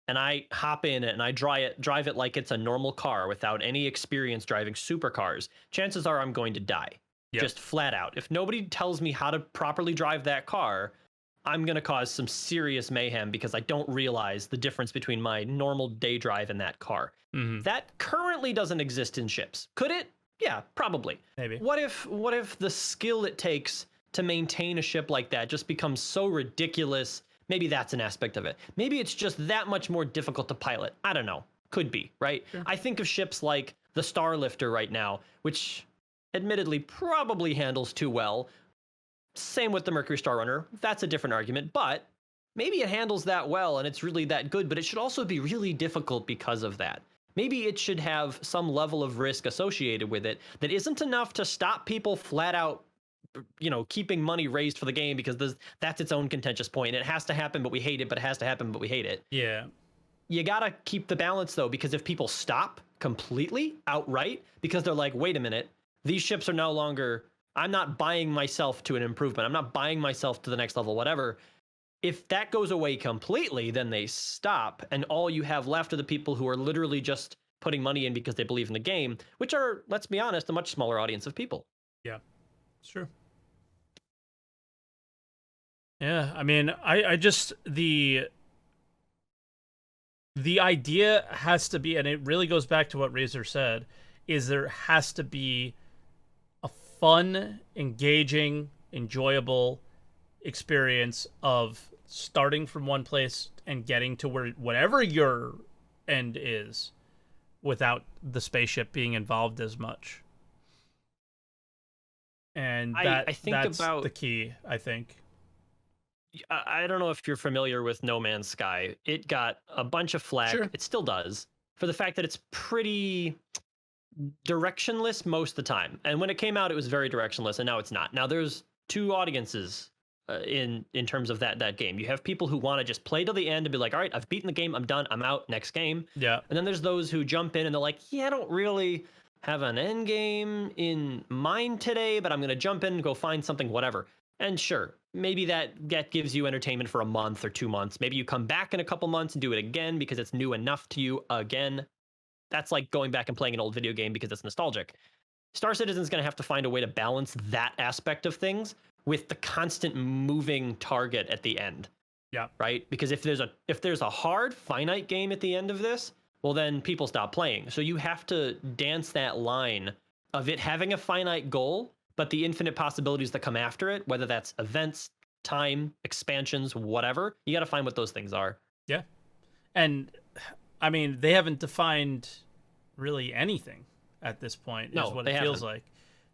and I hop in it and I drive it like it's a normal car without any experience driving supercars, chances are I'm going to die. Just flat out. If nobody tells me how to properly drive that car, I'm going to cause some serious mayhem because I don't realize the difference between my normal day drive and that car. That currently doesn't exist in ships. Could it? Yeah, probably. Maybe. What if the skill it takes to maintain a ship like that just becomes so ridiculous? Maybe that's an aspect of it. Maybe it's just that much more difficult to pilot. I don't know. Could be, right? Sure. I think of ships like the Starlifter right now, which admittedly probably handles too well. Same with the Mercury Star Runner. That's a different argument, but maybe it handles that well and it's really that good, but it should also be really difficult because of that. Maybe it should have some level of risk associated with it that isn't enough to stop people flat out, keeping money raised for the game, because that's its own contentious point. It has to happen, but we hate it, but it has to happen, but we hate it. Yeah. You gotta keep the balance though, because if people stop completely outright because they're like, wait a minute, these ships are no longer, I'm not buying myself to an improvement, I'm not buying myself to the next level, whatever. If that goes away completely, then they stop, and all you have left are the people who are literally just putting money in because they believe in the game, which are, let's be honest, a much smaller audience of people. Yeah, it's true. Yeah, I mean, I just, the idea has to be, and it really goes back to what Razor said, is there has to be a fun, engaging, enjoyable experience of starting from one place and getting to whatever your end is without the spaceship being involved as much. And I think that's about the key, I think. I don't know if you're familiar with No Man's Sky. It got a bunch of flack. Sure. It still does, for the fact that it's pretty directionless most of the time. And when it came out, it was very directionless, and now it's not. Now there's two audiences in terms of that game. You have people who want to just play to the end and be like, all right, I've beaten the game, I'm done, I'm out, next game. Yeah. And then there's those who jump in and they're like, yeah, I don't really have an end game in mind today, but I'm going to jump in and go find something, whatever. And sure, maybe that gives you entertainment for a month or 2 months. Maybe you come back in a couple months and do it again because it's new enough to you again. That's like going back and playing an old video game because it's nostalgic. Star Citizen's going to have to find a way to balance that aspect of things with the constant moving target at the end. Yeah. Right? Because if there's a hard finite game at the end of this, well, then people stop playing. So you have to dance that line of it having a finite goal, but the infinite possibilities that come after it, whether that's events, time, expansions, whatever, you got to find what those things are. Yeah. And I mean, they haven't defined really anything at this point, No, is what they it feels haven't. like.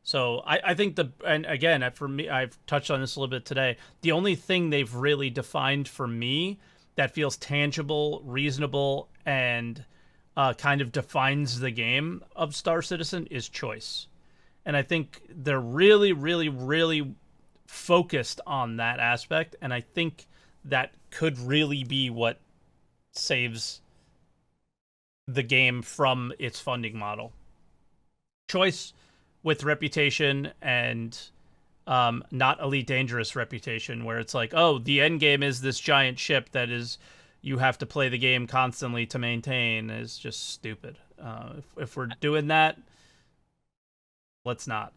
So I think and again, for me, I've touched on this a little bit today. The only thing they've really defined for me that feels tangible, reasonable, and kind of defines the game of Star Citizen is choice. And I think they're really, really, really focused on that aspect. And I think that could really be what saves the game from its funding model. Choice with reputation, and not Elite Dangerous reputation, where it's like, oh, the end game is this giant ship that is you have to play the game constantly to maintain, is just stupid. If we're doing that, let's not.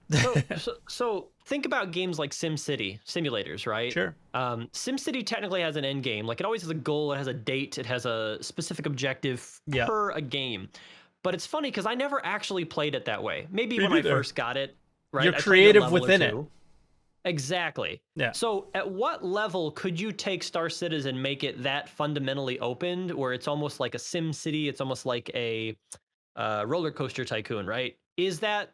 So think about games like SimCity simulators, right? Sure. SimCity technically has an end game. Like, it always has a goal, it has a date, it has a specific objective Yeah. per a game. But it's funny because I never actually played it that way. Maybe Me when neither. I first got it, right? You're I played a creative level or within it. two. Exactly. Yeah. So at what level could you take Star Citizen, make it that fundamentally opened, where it's almost like a Sim City, it's almost like a roller coaster tycoon, right? Is that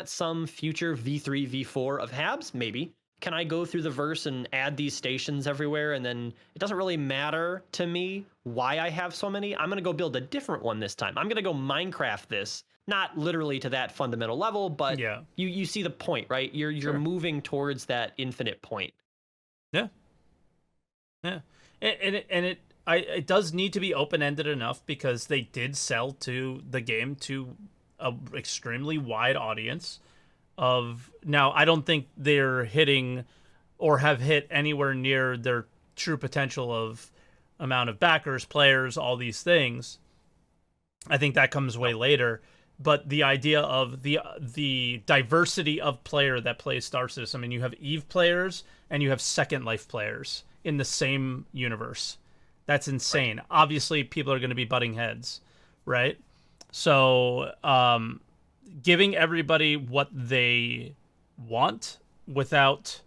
some future V3, V4 of Habs? Maybe. Can I go through the verse and add these stations everywhere, and then it doesn't really matter to me why I have so many? I'm going to go build a different one this time. I'm going to go Minecraft this, not literally to that fundamental level, but Yeah. you see the point, right? You're Sure. moving towards that infinite point. Yeah. Yeah. It does need to be open-ended enough, because they did sell to the game to a extremely wide audience of, now I don't think they're hitting or have hit anywhere near their true potential of amount of backers, players, all these things. I think that comes way later. But the idea of the diversity of player that plays Star Citizen, I mean, you have EVE players and you have Second Life players, in the same universe. That's insane. Right. Obviously, people are going to be butting heads, right? So, giving everybody what they want without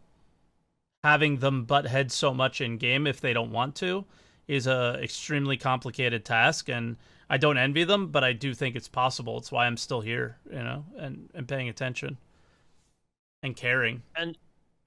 having them butt heads so much in game if they don't want to is a extremely complicated task, and I don't envy them, but I do think it's possible. It's why I'm still here, and paying attention and caring.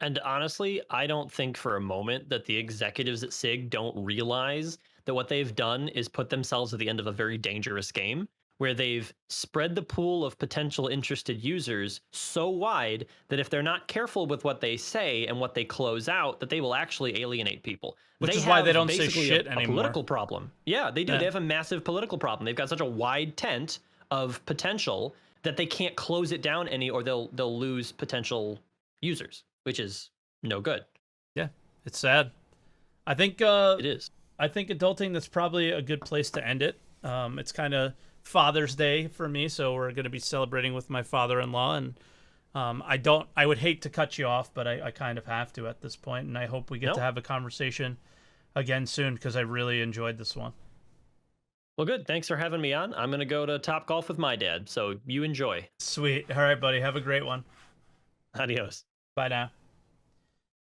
And honestly, I don't think for a moment that the executives at SIG don't realize that what they've done is put themselves at the end of a very dangerous game where they've spread the pool of potential interested users so wide that if they're not careful with what they say and what they close out, that they will actually alienate people. Which is why they don't say shit anymore. A political problem. Yeah, they do. Yeah. They have a massive political problem. They've got such a wide tent of potential that they can't close it down any, or they'll lose potential users, which is no good. Yeah, it's sad. I think it is. I think adulting, that's probably a good place to end it. It's kind of Father's Day for me, so we're going to be celebrating with my father-in-law, and I would hate to cut you off, but I kind of have to at this point, and I hope we get to have a conversation again soon, because I really enjoyed this one. Well, good. Thanks for having me on. I'm going to go to Top Golf with my dad, so you enjoy. Sweet. All right, buddy. Have a great one. Adios. Bye now.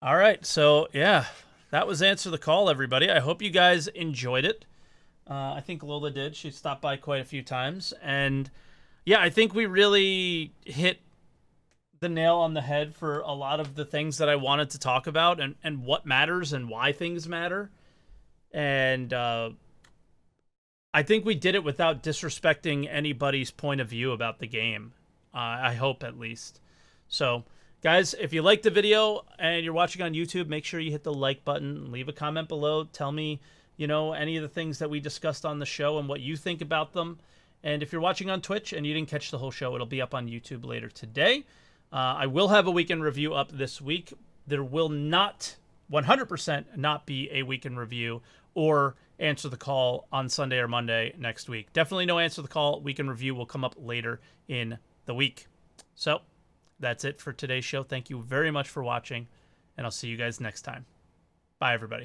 All right, so yeah, that was Answer the Call, everybody. I hope you guys enjoyed it. I think Lola did. She stopped by quite a few times. And yeah, I think we really hit the nail on the head for a lot of the things that I wanted to talk about, and what matters and why things matter. And I think we did it without disrespecting anybody's point of view about the game. I hope, at least. So, guys, if you liked the video and you're watching on YouTube, make sure you hit the like button, leave a comment below, tell me, any of the things that we discussed on the show and what you think about them. And if you're watching on Twitch and you didn't catch the whole show, it'll be up on YouTube later today. I will have a weekend review up this week. There will not, 100% not be a weekend review or Answer the Call on Sunday or Monday next week. Definitely no Answer the Call. Weekend review will come up later in the week. So that's it for today's show. Thank you very much for watching, and I'll see you guys next time. Bye, everybody.